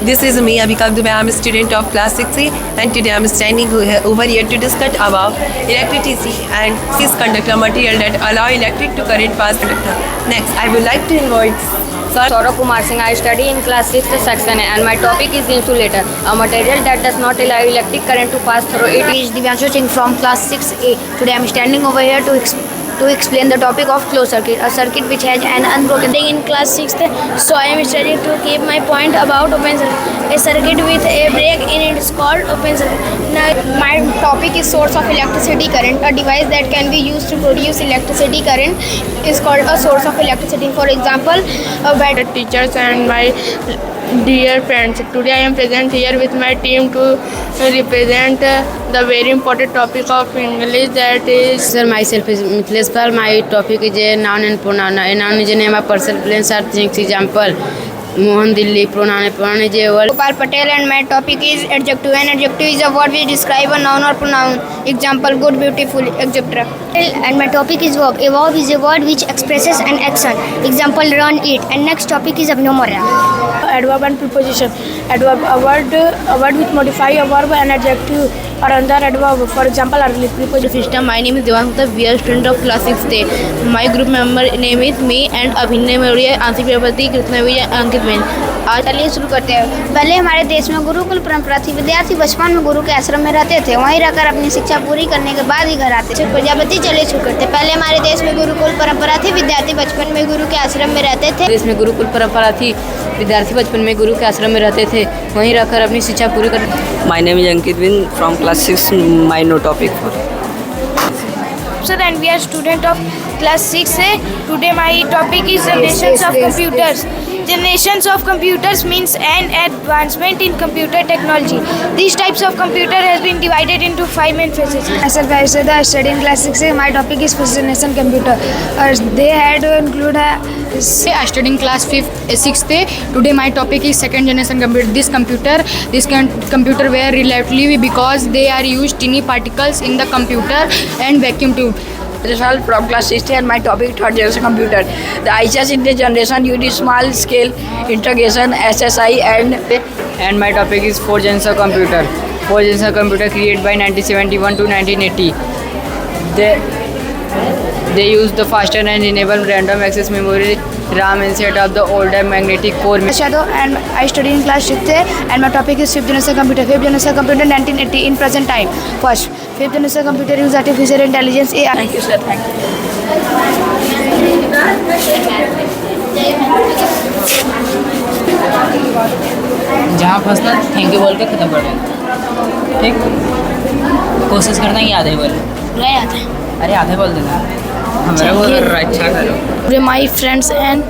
This is me, Abhishek Dubey. I am a student of class 6A and today I am standing over here to discuss about electricity and cis conductor material that allow electric to current pass conductor. Next, I would like to invite Saurabh Kumar Singh. I study in class 6th section A and my topic is insulator, a material that does not allow electric current to pass through it. Is Divyanshu Singh from class 6A. Today I am standing over here to explain the topic of closed circuit, a circuit which has an unbroken thing in class 6th, so I am studying to keep my point about open circuit. A circuit with a break in it is called open circuit. Now my topic is source of electricity current. A device that can be used to produce electricity current is called a source of electricity. For example, a battery. Teachers and my dear friends, today I am present here with my team to represent the very important topic of English, that is. Sir, myself is Mithilesh Pal. My topic is a noun and pronoun. A noun is a name of person, place, or things. Example, Mohan Dilli. Pronoun is a word. Gopal Patel, and my topic is adjective. An adjective is a word which describe a noun or pronoun. Example, good, beautiful, etc. And my topic is verb. A verb is a word which expresses an action. Example, run, eat. And next topic is Abhinav Maurya. Adverb and preposition. Adverb, a word which modify a verb and adjective or another adverb. For example, early preposition. System. My name is Devansita. We are student of class 6A. My group member name is me and Abhinav Maurya, Ansi Prabhati, Krishna Vijay, Ankit Ben. आज चलिए शुरू करते हैं। पहले हमारे देश में गुरुकुल परंपरा थी। विद्यार्थी बचपन में गुरु के आश्रम में रहते थे, वहीं रहकर अपनी शिक्षा पूरी करने के बाद ही घर आते थे। प्रजापति चलिए शुरू करते। पहले हमारे देश में गुरुकुल परंपरा थी। विद्यार्थी बचपन में गुरु के आश्रम में रहते थे। देश में गुरुकुल परंपरा थी। विद्यार्थी बचपन में गुरु के आश्रम में रहते थे, वहीं रहकर अपनी शिक्षा पूरी कर। My name is Ankit Bin from class 6. My no topic for. Sir, and we are student of class 6A. Today my topic is generations of computers. Generations of computers means an advancement in computer technology. These types of computer has been divided into 5 main phases. Myself, I study in class 6A. My topic is first generation computer. They had to include I study in class 6th. Today my topic is second generation computer. This computer were relatively because they are used tiny particles in the computer and vacuum tube. Result from class 6th and my topic third generation computer. The ICS in the generation used small scale integration SSI and my topic is 4th generation computer. 4th generation computer created by 1971 to 1980. They use the faster and enable random access memory Ram Institute of the Older Magnetic Core. Shadow and I study in class 6th and my topic is 5th generation computer. 5th generation computer 1980 in present time. First, 5th generation computer use artificial intelligence AI. Thank you, sir. Thank you. जहाँ फंसना thank you बोल के ख़त्म कर देना, ठीक। कोशिश करना कि आधे बोले, नहीं आता है। अरे आधे बोल देना, हमारा वो अच्छा करो। My friends and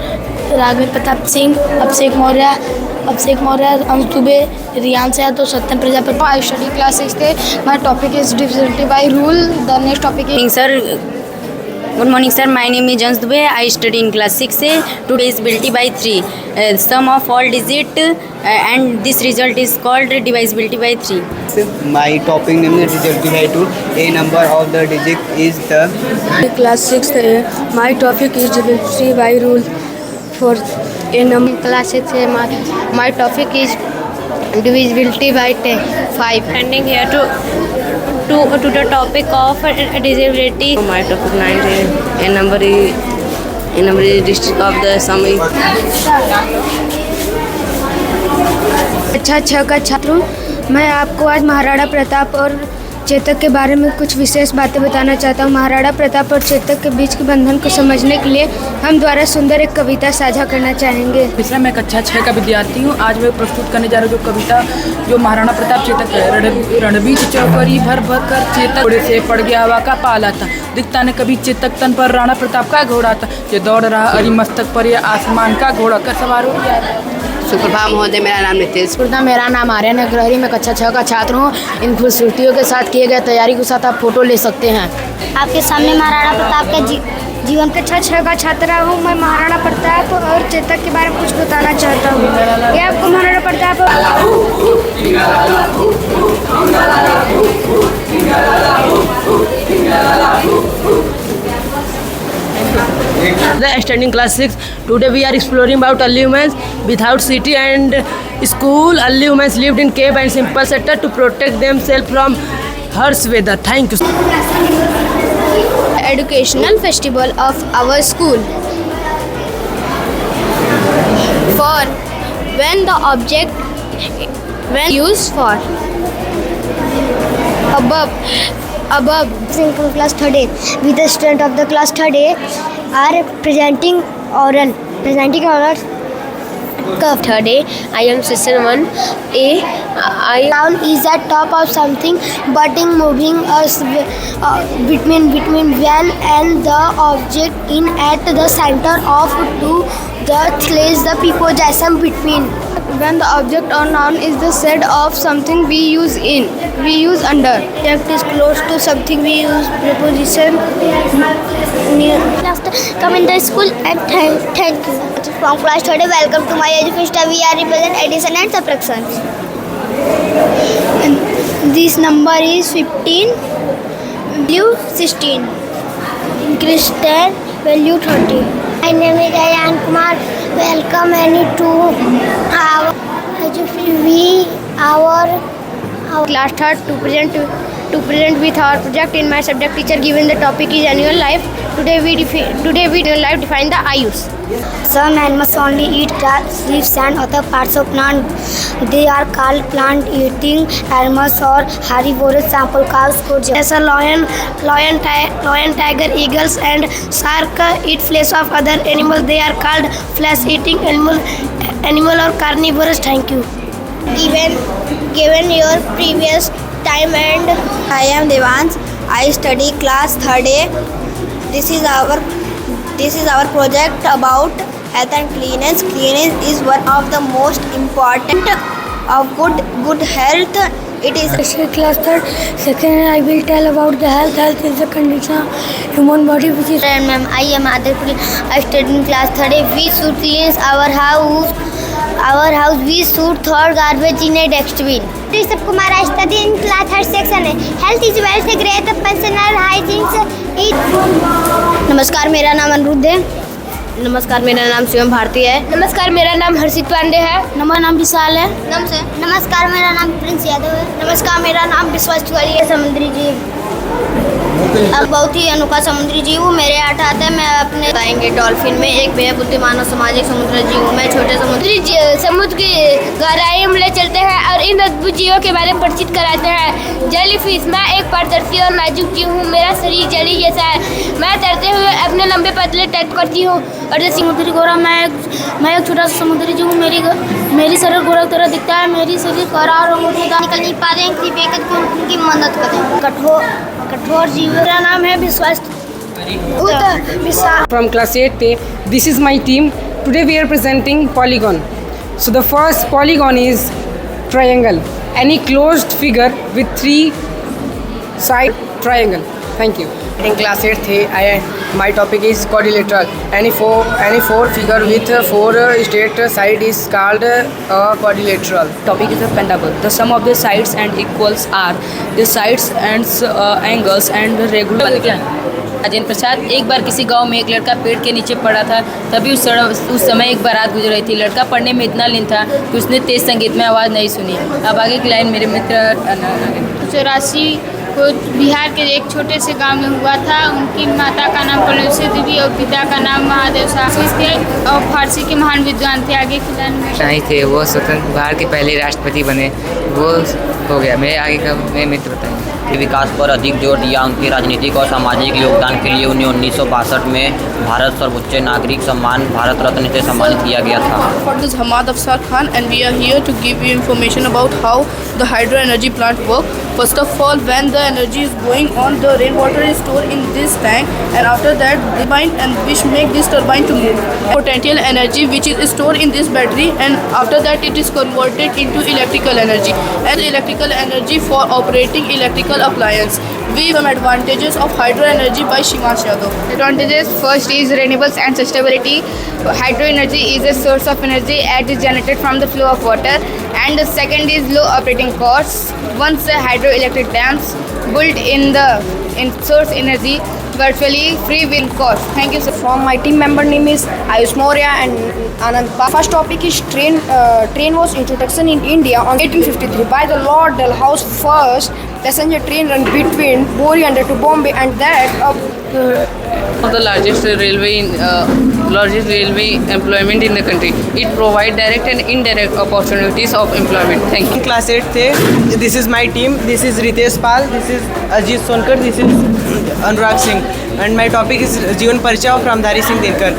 Raghav Pratap Singh, अभिषेक मौर्य, अंश दुबे, रियान सैयद और सत्यम Prajapati. I study class 6th. My topic is divisibility by rule. The next topic is sir. Good morning, sir. My name is Jans Dubey. I study in class 6. Today is divisibility by 3. Sum of all digit and this result is called divisibility by 3. My topic name is divisibility by 2. A number of the digit is the. class 6th. My topic is divisibility by rule. For a number class 6th. My topic is divisibility by 5. Standing here to the topic of divisibility. My topic 19. A number is district of the sum is. अच्छा का छात्रों, मैं आपको आज महाराणा प्रताप और चेतक के बारे में कुछ विशेष बातें बताना चाहता हूँ। महाराणा प्रताप और चेतक के बीच के बंधन को समझने के लिए हम द्वारा सुंदर एक कविता साझा करना चाहेंगे। पिछला मैं कक्षा 6 का विद्यार्थी हूँ। आज मैं प्रस्तुत करने जा रहा हूँ जो कविता जो महाराणा प्रताप चेतक है। रणबीर चौकरी भर भर कर चेतक घोड़े से पड़ गया हवा का पाला था, दिखता न कभी चेतक तन पर राणा प्रताप का घोड़ा था, ये दौड़ रहा अरि मस्तक पर, ये आसमान का घोड़ा का सवार हो गया। सुप्रभात महोदय, मेरा नाम नितेश। मेरा नाम आर्यन अग्रहरी, मैं कक्षा 6 का छात्र हूँ। इन खूबसूरतियों के साथ किए गए तैयारी के साथ आप फोटो ले सकते हैं। आपके सामने महाराणा प्रताप का जीवन। कक्षा 6 का छात्रा हूँ। मैं महाराणा प्रताप और चेतक के बारे में कुछ बताना चाहता हूँ। ये आपको Maharana Pratap Studying class 6. Today we are exploring about early humans. Without city and school, early humans lived in cave and simple shelter to protect themselves from harsh weather. Thank you. Educational festival of our school. For when the object when used for. Above from class 3rd A with the student of the class 3rd A are presenting oral curve 3rd A. I am session 1A. Noun is at top of something butting moving us between when and the object in at the center of to the place the preposition between. When the object or noun is the set of something we use under. Object is close to something we use preposition near. Come in the school and thank you. From class 3rd, welcome to my education. We are represent addition and subtraction. This number is 15, value 16, increase 10, value 30. My name is Ayan Kumar. Welcome to our class 3rd to present with our project in my subject teacher given the topic is annual life. Today we define the ayus. Some animals only eat grass, leaves and other parts of plant. They are called plant-eating animals or herbivorous. Example cows, goats. As a lion, tiger, eagles and shark eat flesh of other animals. They are called flesh-eating animal or carnivorous. Thank you. Given your previous time and I am Devans. I study class 3rd A. This is our project about health and cleanliness. Cleanliness is one of the most important of good health. It is class 3rd. Second, I will tell about the health. Health is the condition of human body which is. Ma'am, I am Adarpuri. I study in class 3rd. We should clean our house. We should throw garbage in a dustbin. Rishabh Kumar, I study in class 3rd section. Health is wealth, great personal hygiene. नमस्कार, मेरा नाम अनिरुद्ध है। नमस्कार, मेरा नाम शिवम भारती है। नमस्कार, मेरा नाम हर्षित पांडे है। मेरा नाम विशाल है। नमस्कार, मेरा नाम प्रिंस यादव है। नमस्कार, मेरा नाम विश्वास तिवारी है। समुद्री जी। अब बहुत ही अनोखा समुद्री जीव हूँ। मेरे 8 हाथ है। मैं अपने बताएंगे डॉल्फिन में एक बेहद बुद्धिमान और सामाजिक समुद्री जीव हूँ। मैं छोटे समुद्र की गहराई में ले चलते हैं और इन अद्भुत जीवों के बारे में परिचित कराते हैं। जेलीफिश, मैं एक पारदर्शी और नाजुक जीव हूँ। मेरा शरीर जली जैसा है। मैं तैरते हुए अपने लंबे पतले टैग करती हूँ। और जैसे समुद्री घोड़ा, मैं एक छोटा सा समुद्री जीव हूँ। मेरी शरीर घोड़ा की तरह दिखता है। मेरी शरीर करार और निकल नहीं पा रहे हैं, कृपया करके उनकी मदद करें। कठोर जीव, मेरा नाम है विश्वास। From class 8, this is my team. Today we are presenting polygon. So the first polygon is triangle. Any closed figure with 3 side triangle. Thank you. In class 8, my topic is quadrilateral. Any four figure with 4 straight side is called a quadrilateral. Topic is a pentagon. The sum of the sides and equals are the sides and angles and regular. Rajendra Prasad, एक बार किसी गांव में एक लड़का पेड़ के नीचे पड़ा था। तभी उस समय एक बारात गुजर रही थी। लड़का पढ़ने में इतना लीन था कि उसने तेज संगीत में आवाज़ नहीं सुनी। अब आगे की लाइन मेरे मित्र 84 को बिहार के एक छोटे से गांव में हुआ था। उनकी माता का नाम कलौसी देवी और पिता का नाम महादेव शाह थे और फारसी के महान विद्वान थे। आगे की लाइन में नहीं थे, वो स्वतंत्र भारत के पहले राष्ट्रपति बने। वो हो गया। मेरे आगे का मेरे मित्र बताएंगे। विकास पर अधिक जोर दिया। उनके राजनीतिक और सामाजिक योगदान के लिए उन्हें 1962 में भारत सर्वोच्च नागरिक सम्मान भारत रत्न से सम्मानित किया गया था। This is Hamad Afsar Khan and we are here to give you information about how the hydro energy plant work. First of all, when the energy is going on, the rainwater is stored in this tank, and after that turbine and which make this turbine to move. Potential energy which is stored in this battery, and after that it is converted into electrical energy. And electrical energy for operating electrical appliance. We have some advantages of hydro energy by Shivansh Yadav. Advantages: first is renewables and sustainability. Hydro energy is a source of energy that is generated from the flow of water. And the second is low operating costs. Once the hydroelectric dams built in source energy virtually free with cost. Thank you, sir. From my team member name is Ayush Maurya and Anand. First topic is train was introduction in India on 1853 by the Lord Dalhousie. First passenger train run between Boriander to Bombay, and that the largest railway employment in the country. It provides direct and indirect opportunities of employment. Thank you. Class 8 थे. This is my team. This is Ritesh Pal. This is Ajit Sonkar. This is Anurag Singh. And my topic is जीवन परिचय of Ramdhari Singh Dinkar.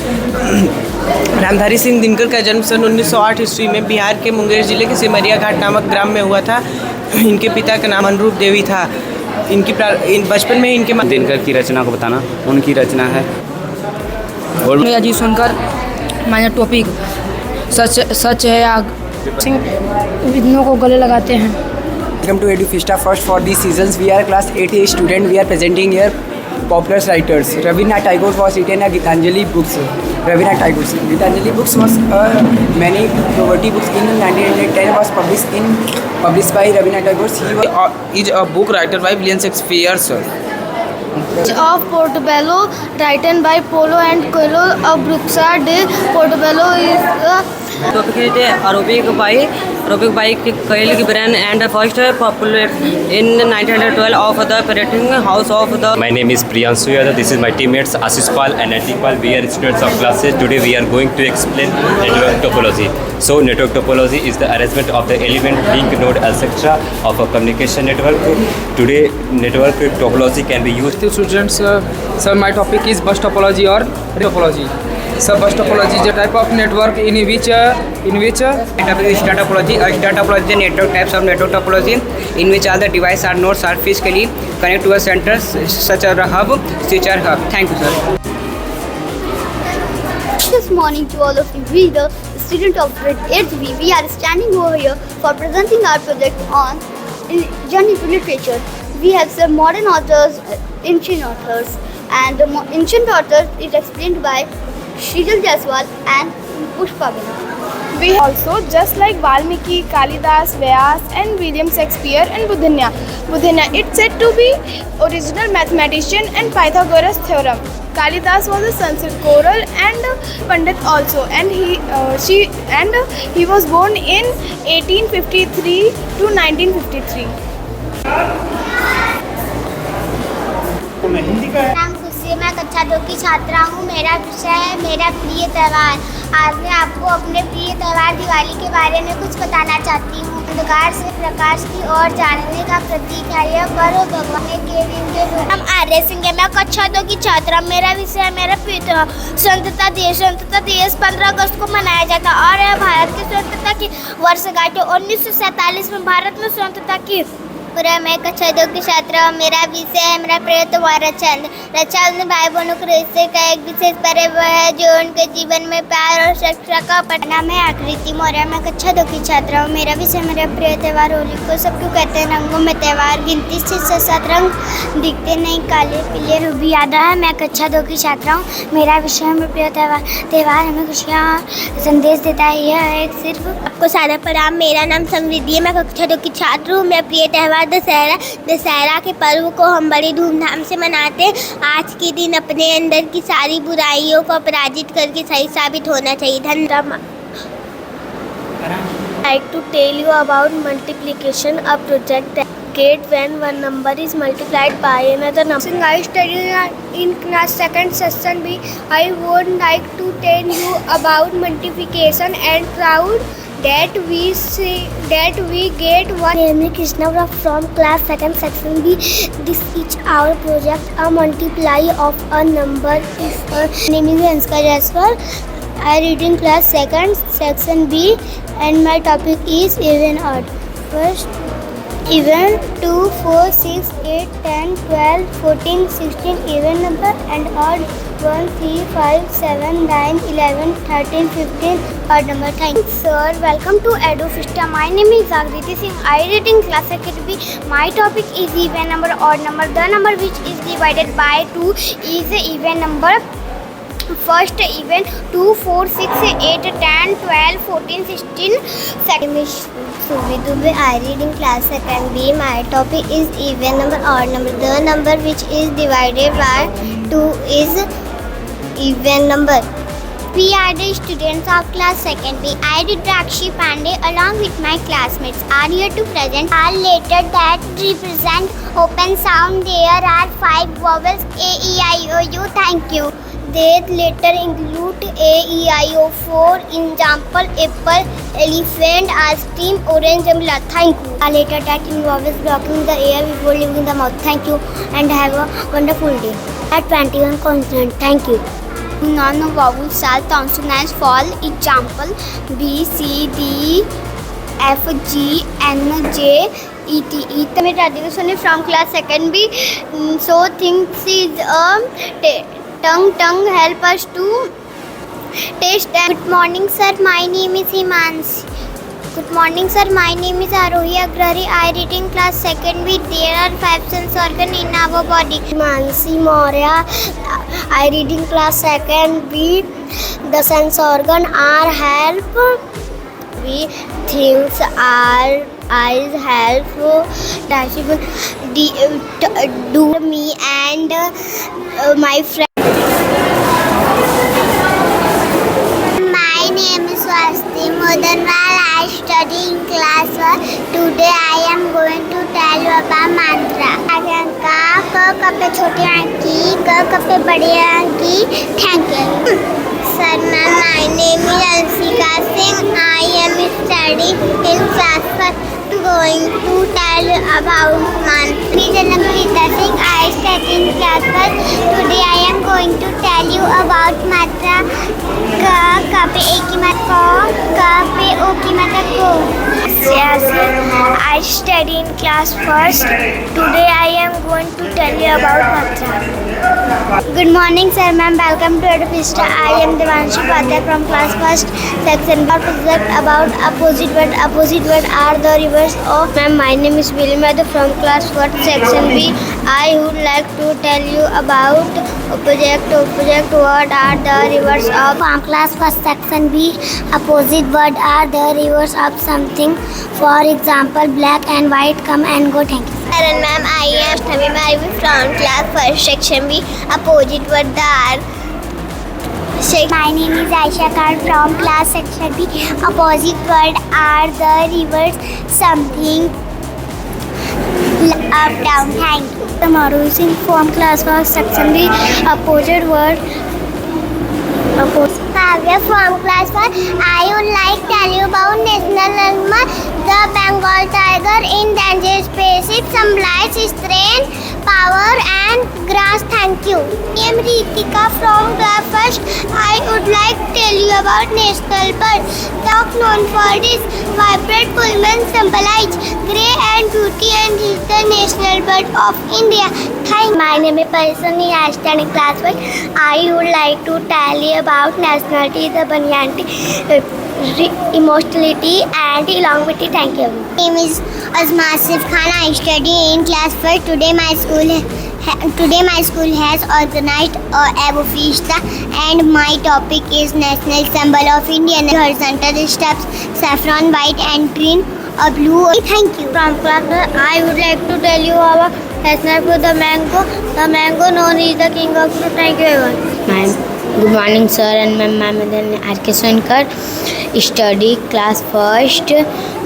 Ramdhari Singh Dinkar का जन्म सन 1908 ईस्वी में बिहार के मुंगेर जिले के सिमरिया घाट नामक ग्राम में हुआ था। इनके पिता का नाम अनुरूप देवी था। इनकी बचपन में इनके दिनकर की रचना को बताना। उनकी रचना है मैं अजीत सुनकर। माय टॉपिक सच है आग। सिंह विघ्नों को गले लगाते हैं। Welcome to EduFista. First for these seasons, we are class 8 student. We are presenting here popular writers. Rabindranath Tagore was written a Gitanjali books. Rabindranath Tagore. Gitanjali books was many poverty books in 1910 was published by Rabindranath Tagore. He is a book writer by William Shakespeare, sir. Of Portobello, written by Paulo and Coelho of Bruxa de Portobello is Topic aerobic bike Coelho Gibran and first popular in 1912 of the parenting house of the. My name is Priyanshu Yadav. This is my teammates Ashish Pal and Atik Pal. We are students of classes. Today we are going to explain network topology. So network topology is the arrangement of the element, link, node, etc. of a communication network. Today network topology can be used. Students, sir, my topic is bus topology or topology. So bus topology is a type of network in which star topology. Star topology is the network types of network topology in which all the devices or nodes are physically connected to a center such as a hub, switch or hub. Thank you, sir. Good morning to all of you. We the student of grade 8B. We are standing over here for presenting our project on journey to literature. We have some modern authors, ancient authors, and the ancient authors is explained by Shrijal Jaiswal and Pushpa Bina. We also, just like Valmiki, Kalidas, Vyas and William Shakespeare and Budhanya. It's said to be original mathematician and Pythagoras theorem. Kalidas was a Sanskrit choral and Pandit also, and he was born in 1853 to 1953. नाम खुशी है, मैं कक्षा 2 की छात्रा हूँ। मेरा विषय है मेरा प्रिय त्यौहार। आज मैं आपको अपने प्रिय त्यौहार दिवाली के बारे में कुछ बताना चाहती हूँ। अंधकार से प्रकाश की ओर जानने का प्रतीक है यह पर्व भगवान के दिन के रूप। हम आर्य सिंह है, मैं कक्षा 2 की छात्रा। मेरा विषय है मेरा प्रिय त्यौहार स्वतंत्रता दिवस 15 अगस्त को मनाया जाता है और यह भारत की स्वतंत्रता की वर्षगांठ है। 1947 में भारत में स्वतंत्रता की। मैं कक्षा 2 की छात्रा हूँ। मेरा विषय है मेरा प्रिय त्यौहार रक्षाबंधन भाई बहनों के रिश्ते का एक विशेष पर्व है जो उनके जीवन में प्यार और सुरक्षा का नाम है आकृति मौर्य। मैं कक्षा 2 की छात्रा हूँ। मेरा विषय मेरा प्रिय त्यौहार होली को सब क्यों कहते हैं रंगों में त्यौहार गिनती से 7 रंग दिखते नहीं काले पीले रूबी याद है। मैं कक्षा 2 की छात्रा हूँ। मेरा विषय है मेरा प्रिय त्यौहार हमें खुशियाँ संदेश देता है। यह एक सिर्फ आपको सादा प्रणाम। मेरा नाम समृद्धि है, मैं कक्षा 2 की छात्र हूँ। मेरा प्रिय त्यौहार दशहरा के पर्व को हम बड़ी धूमधाम से मनाते हैं। आज के दिन अपने अंदर की सारी बुराइयों को पराजित करके सही साबित होना चाहिए। धन्यवाद। like to tell you about multiplication, a project that get when one number is multiplied by another number. I study in class 2nd section B. I would like to tell you about multiplication and proud that we get one. Name is Krishna from class 2nd section B. This is our project. A multiply of a number is name is Anska Jasper. I read in class 2nd section B and my topic is even odd. First, even 2, 4, 6, 8, 10, 12, 14, 16 even number and odd 1, 3, 5, 7, 9, 11, 13, 15 odd number. Thank you. Sir, welcome to EduFista. My name is Zagriti Singh. I read in class 2nd B. My topic is even number, odd number. The number which is divided by 2 is a even number. First even 2, 4, 6, 8, 10, 12, 14, 16. Second is Suvidube. I read in class 2nd B. My topic is even number, odd number. The number which is divided by 2 is even number. We are the students of class 2nd B. I did Rakshi Pandey along with my classmates are here to present our letter that represent open sound. There are 5 vowels A, E, I, O, U. Thank you. Their letter include A, E, I, O. For example, apple, elephant, ice cream, orange, umbrella. Thank you. A letter that involves blocking the air before leaving the mouth. Thank you and have a wonderful day. At 21 consonant. Thank you. Non-vowel shall consonants fall. Example, B, C, D, F, G, N, J, E, T, E. मैं Radhika Soni from class 2nd B. So things is tongue help us to taste. Good morning sir, my name is Himanshi. Good morning sir, my name is Arohi Agrari. I read in class 2nd B. There are 5 sense organs in our body. Himanshi Maurya. I read in class 2nd B. The sense organ are help. We things are eyes help do me and my friend. My name is Swasti Modanwal. I study in class 1. Today I am going to tell you about mantra. Ka pe छोटी आंकी, ka pe बड़ी आंकी. Thank you. Sir, ma'am, my name is Ansika Singh. I am studying in class 1. Going to tell you about mantra. Janamrita Singh. I study in class 1. Today I am going to tell you about mantra. Ka pe ek ki matra ko, ka pe o ki matra ko. I study in class 1st. Today I am going to tell you about mantra. Good morning sir, ma'am. Welcome to EduFista. I am Devanshi Patel from class 1st section. Our project about opposite word. Opposite word are the reverse of. Ma'am, my name is William Madhu from class 1st section B. I would like to tell you about opposite word are the reverse of. From class 1st section B. Opposite word are the reverse of something. For example, black and white come and go. Thank you. Sir and ma'am, I am Tamima from class 1st section B. Opposite word are. My name is Aisha Khan from class section B. Opposite word are the reverse something. Up, down, thank you. Tomorrow is in form class for section B, opposite word. Kavya from class 4. I would like to tell you about national animal, the Bengal tiger. In endangered species symbolize strength, power and grass. Thank you. I am Ritika from class 1st. I would like to tell you about national bird. Dog known for its vibrant plumage symbolize grey and beauty and is the national bird of India. Hi, my name is Parisani. I stand in class 1. I would like to tell you about nationality, the Banyanti, emotionality and elongity. Thank you. My name is Azma Asif Khan. I study in class 1. Today my school has organized a Abu Fiesta and my topic is national symbol of India. Horizontal steps, saffron, white and green, a blue. Thank you. From class 1, I would like to tell you about national fruit, the mango. The mango known is the king of fruit. Thank you everyone. Good morning, sir and ma'am. My name is R.K. Sonkar. Study class 1st.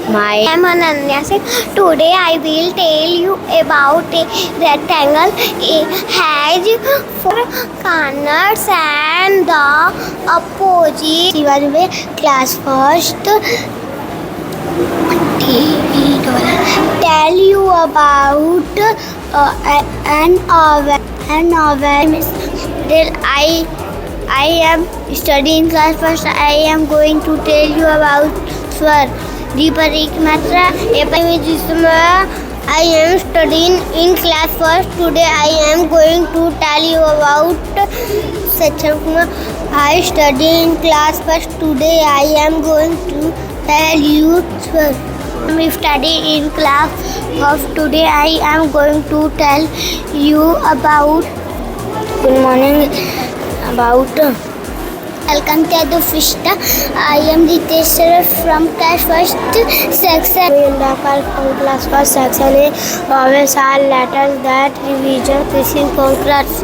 I am Ananya Singh. Today I will tell you about a rectangle. It has 4 corners and the opposite. Class 1st. Tell you about an oven. I am studying class 1st. I am going to tell you about Swar. I am studying in class 1st. Today I am going to tell you about Sachin Kumar. I study in class 1st. Today I am going to tell you Swar. I study in class of today. I am going to tell you about. Good morning. About welcome to the Fiesta. I am Ritesh from class 1st section. From class 1st section A. Vowels are letters that revision. This is from class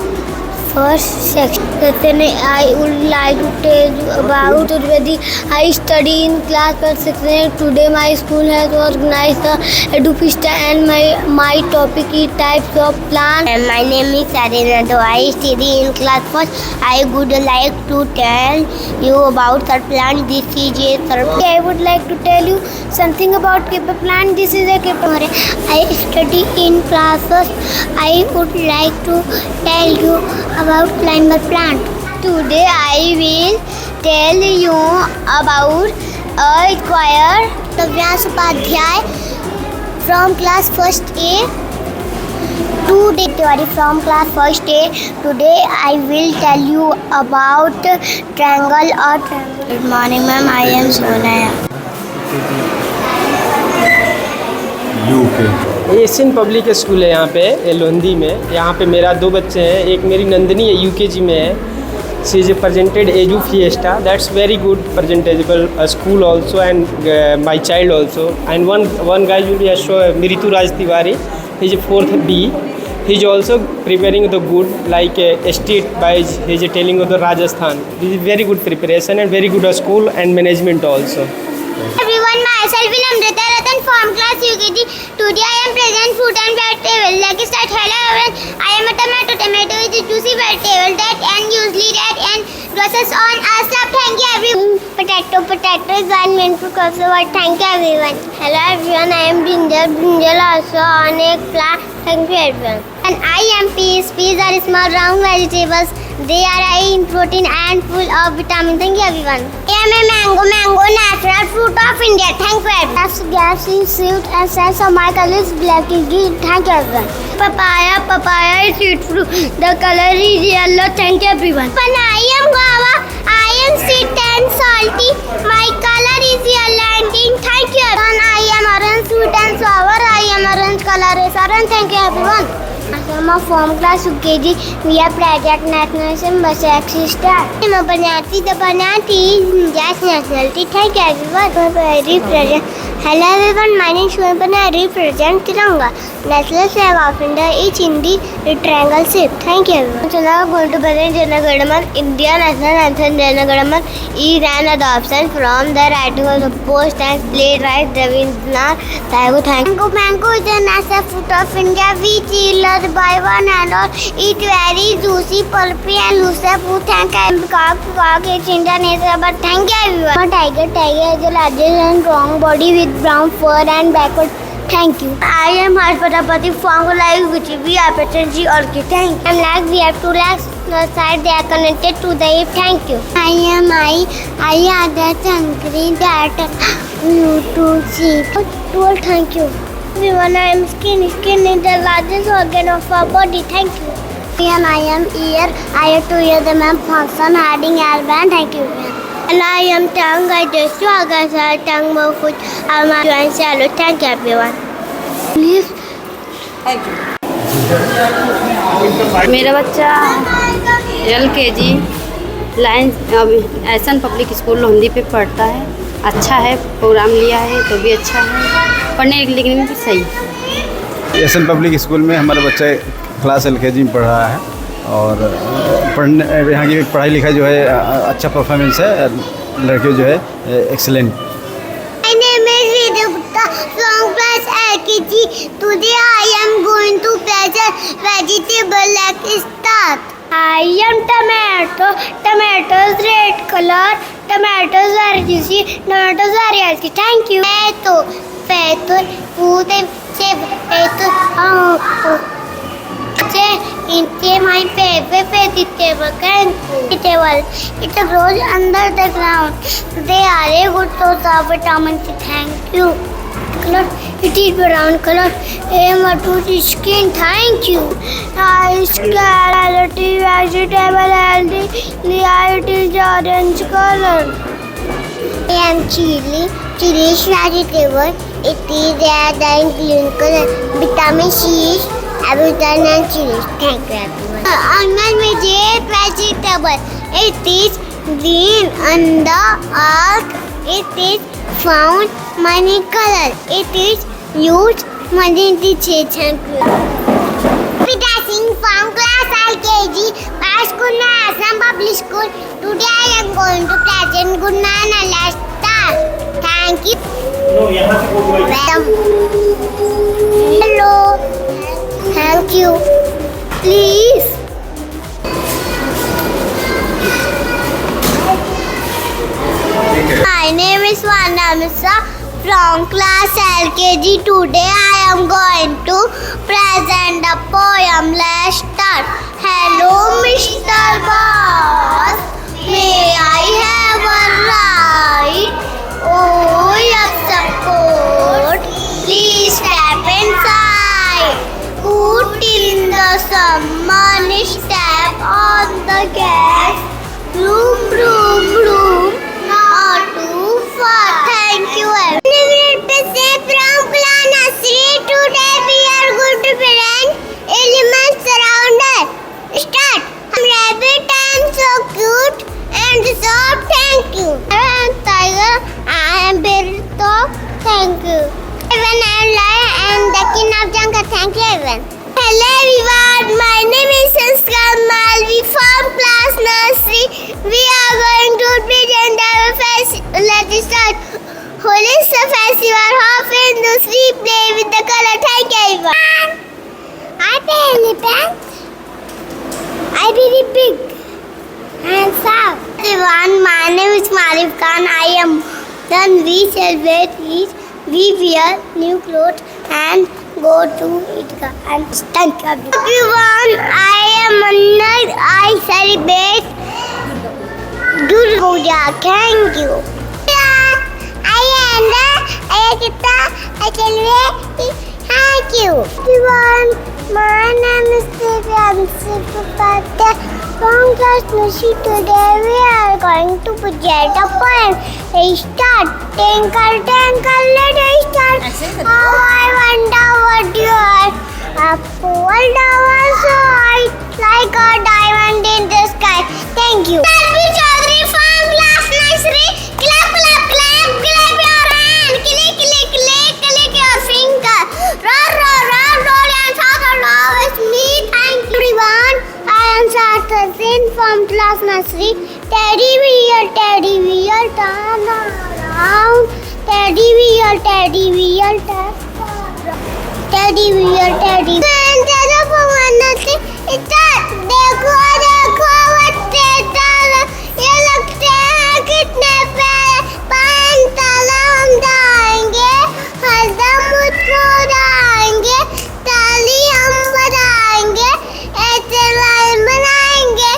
1st section. I would like to tell you about Turvedi. I study in class 1st section. Today my school has organized the Edu Fiesta and my topic is types of plants. And my name is Sarina. I study in class 1st. I would like to tell you about the plant. This is a surf. I would like to tell you something about Kipper plant. This is a Kipper. I study in class 1st. I would like to tell you about climber plant. Today I will tell you about a choir. Tavyansh Upadhyay from class 1st A. Today from class 1st A. Today I will tell you about triangle or triangle. Good morning ma'am. I am Sonaya. Asian public school है यहाँ पे लोंदी में. यहाँ पे मेरा 2 बच्चे हैं. एक मेरी नंदिनी है UKG में है. She is presented Edu Fiesta. That's very good presentable school also and my child also. And one guy will be show Mritu Raj Tiwari. He is 4th B. He is also preparing the good like state wise. He is telling of the Rajasthan. This is very good preparation and very good school and management also. Everyone, myself is Amrita Ratan from class UKG. Today I am present fruit and vegetable. Let's start. Hello everyone. I am a tomato. Tomato is a juicy vegetable that and usually red and processed on a slab. Thank you everyone. Potato is one main food also. Thank you everyone. Hello everyone. I am brinjal. Brinjal also on a plant. Thank you everyone. And I am peas. Peas are small round vegetables. They are high in protein and full of vitamin. Thank you everyone. I am a mango. Mango natural fruit of India. Thank you everyone. Gas is sweet and sense of my color is black is green. Thank you everyone. Papaya is sweet fruit. The color is yellow. Thank you everyone. And I am guava. I am sweet and salty. My color is yellow and green. Thank you everyone. I am orange sweet and sour. I am orange color is orange. Thank you everyone. I'm a from class UKG. We are project nationalism bus star. I'm a banati just nationality. Thank you everyone. I represent. Hello everyone, my name is Shwebana. I represent Tiranga. National flag of India is in the triangle shape. Thank you everyone. So now I'm going to present Jana Gadaman. India national anthem Jana Gadaman is an adoption from the writing of the post and playwright Rabindranath Tagore. Thank you. Mango is the national fruit of India. We eat loved by one and all. Eat very juicy, pulpy and loose food. Thank you. Cock, it's Indian nature, but thank you everyone. Tiger is the largest and strong body with brown fur and backward. Thank you. I am Harshpatapati from like which we are paternity orchid. Thank you. I am like we have 2 legs on the side. They are connected to the hip. Thank you. I am the Chankri that you to see. Well, thank you. Everyone, I am skin. Skin is the largest organ of our body. Thank you. And I am ear. I have 2 ears. The man function adding airband. Thank you. And I am tongue. I just tongue more food. I am join shallow. Thank you everyone. Please. Thank you. मेरा बच्चा LKG Lions एसन public school लोहंदी पे पढ़ता है। अच्छा है, programme लिया है तो भी अच्छा है, पढ़ने लिखने में भी सही। एसन पब्लिक स्कूल में हमारा बच्चा क्लास LKG में पढ़ रहा है और पढ़ने यहाँ की पढ़ाई लिखाई जो है अच्छा परफॉर्मेंस है, लड़के जो है excellent. My name is Vidya Gupta from class LKG. Today I am going to present vegetable like start. I am tomato. Tomatoes red color. Tomatoes are juicy. Tomatoes are healthy. Thank you. Potato, food, my favorite vegetable. It grows under the ground. They are a good source of vitamin C. Thank you. Color, it is brown color. To skin. Thank you. Ice carrot, vegetable healthy. It is orange color. I am chili. Chili is vegetable. It is red and green color. Vitamin C is abundant and chili. Thank you everyone. Onion is vegetable. It is green on the earth. It is found many color. It is used many dishes. Thank you. Pita Singh from class LKG, Pashkuna Assam Public School. Today I am going to present Good Night and Last Star. Thank you. Hello. Thank you. Please. My name is Vanda Mishra from class LKG. Today I am going to present the poem Let's Start. Hello Mr. Boss, may I have a ride? Oh, yes, support. Please step inside. Put in the someone, step on the gas. Vroom, vroom, vroom. Not too far. Thank you. From class today we are going to present elements around us. Start. I'm rabbit. I'm so cute and soft. Thank you. I am tiger. I am very soft. Thank you. Even I am lion and the king of jungle. Thank you everyone. Hello everyone. My name is Sanskar Malvi from class nursery. We are going to present our festival. Let's start. Holi is a festival. Half in the sea play with the color. Thank you everyone. I'm an elephant. I'm very big and soft. Everyone, my name is Marif Khan. I am done. We celebrate Eid. We wear new clothes and go to Idgah and thank you everyone. I am Manna. I celebrate Durga Puja. Thank you. I am Ayakita. I celebrate. Thank you. Everyone, my name is Divya Sipapata. From class nursery. Today we are going to present a poem. Start. Twinkle, twinkle, little star. How I wonder what you are. fall down so high like a diamond in the sky. Thank you. Tanvi Chaudhary from class nursery. Clap, clap, clap, clap your hand. Click, click, click, click your finger. Roll, roll, roll, roll and shout along with me. Thank you, everyone. I am Sarthazin from class nursery. Teddy bear, turn around. Teddy bear, turn around. Teddy bear, teddy bear. देखो देखो बच्चे ताला ये लगते हैं कितने प्यारे पान ताला हम जाएंगे हरदम मुस्कुराएंगे ताली हम बजाएंगे ऐसे लाइन बनाएंगे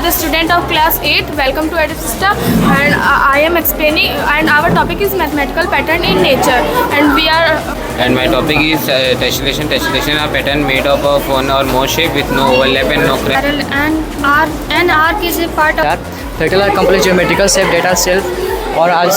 The student of class 8, welcome to Eduvista, and I am explaining, and our topic is mathematical pattern in nature, and we are And my topic is tessellation. Tessellation are pattern made up of one or more shape with no overlap and no crack. and arc is a part of Circle are complex geometrical shape that are self or are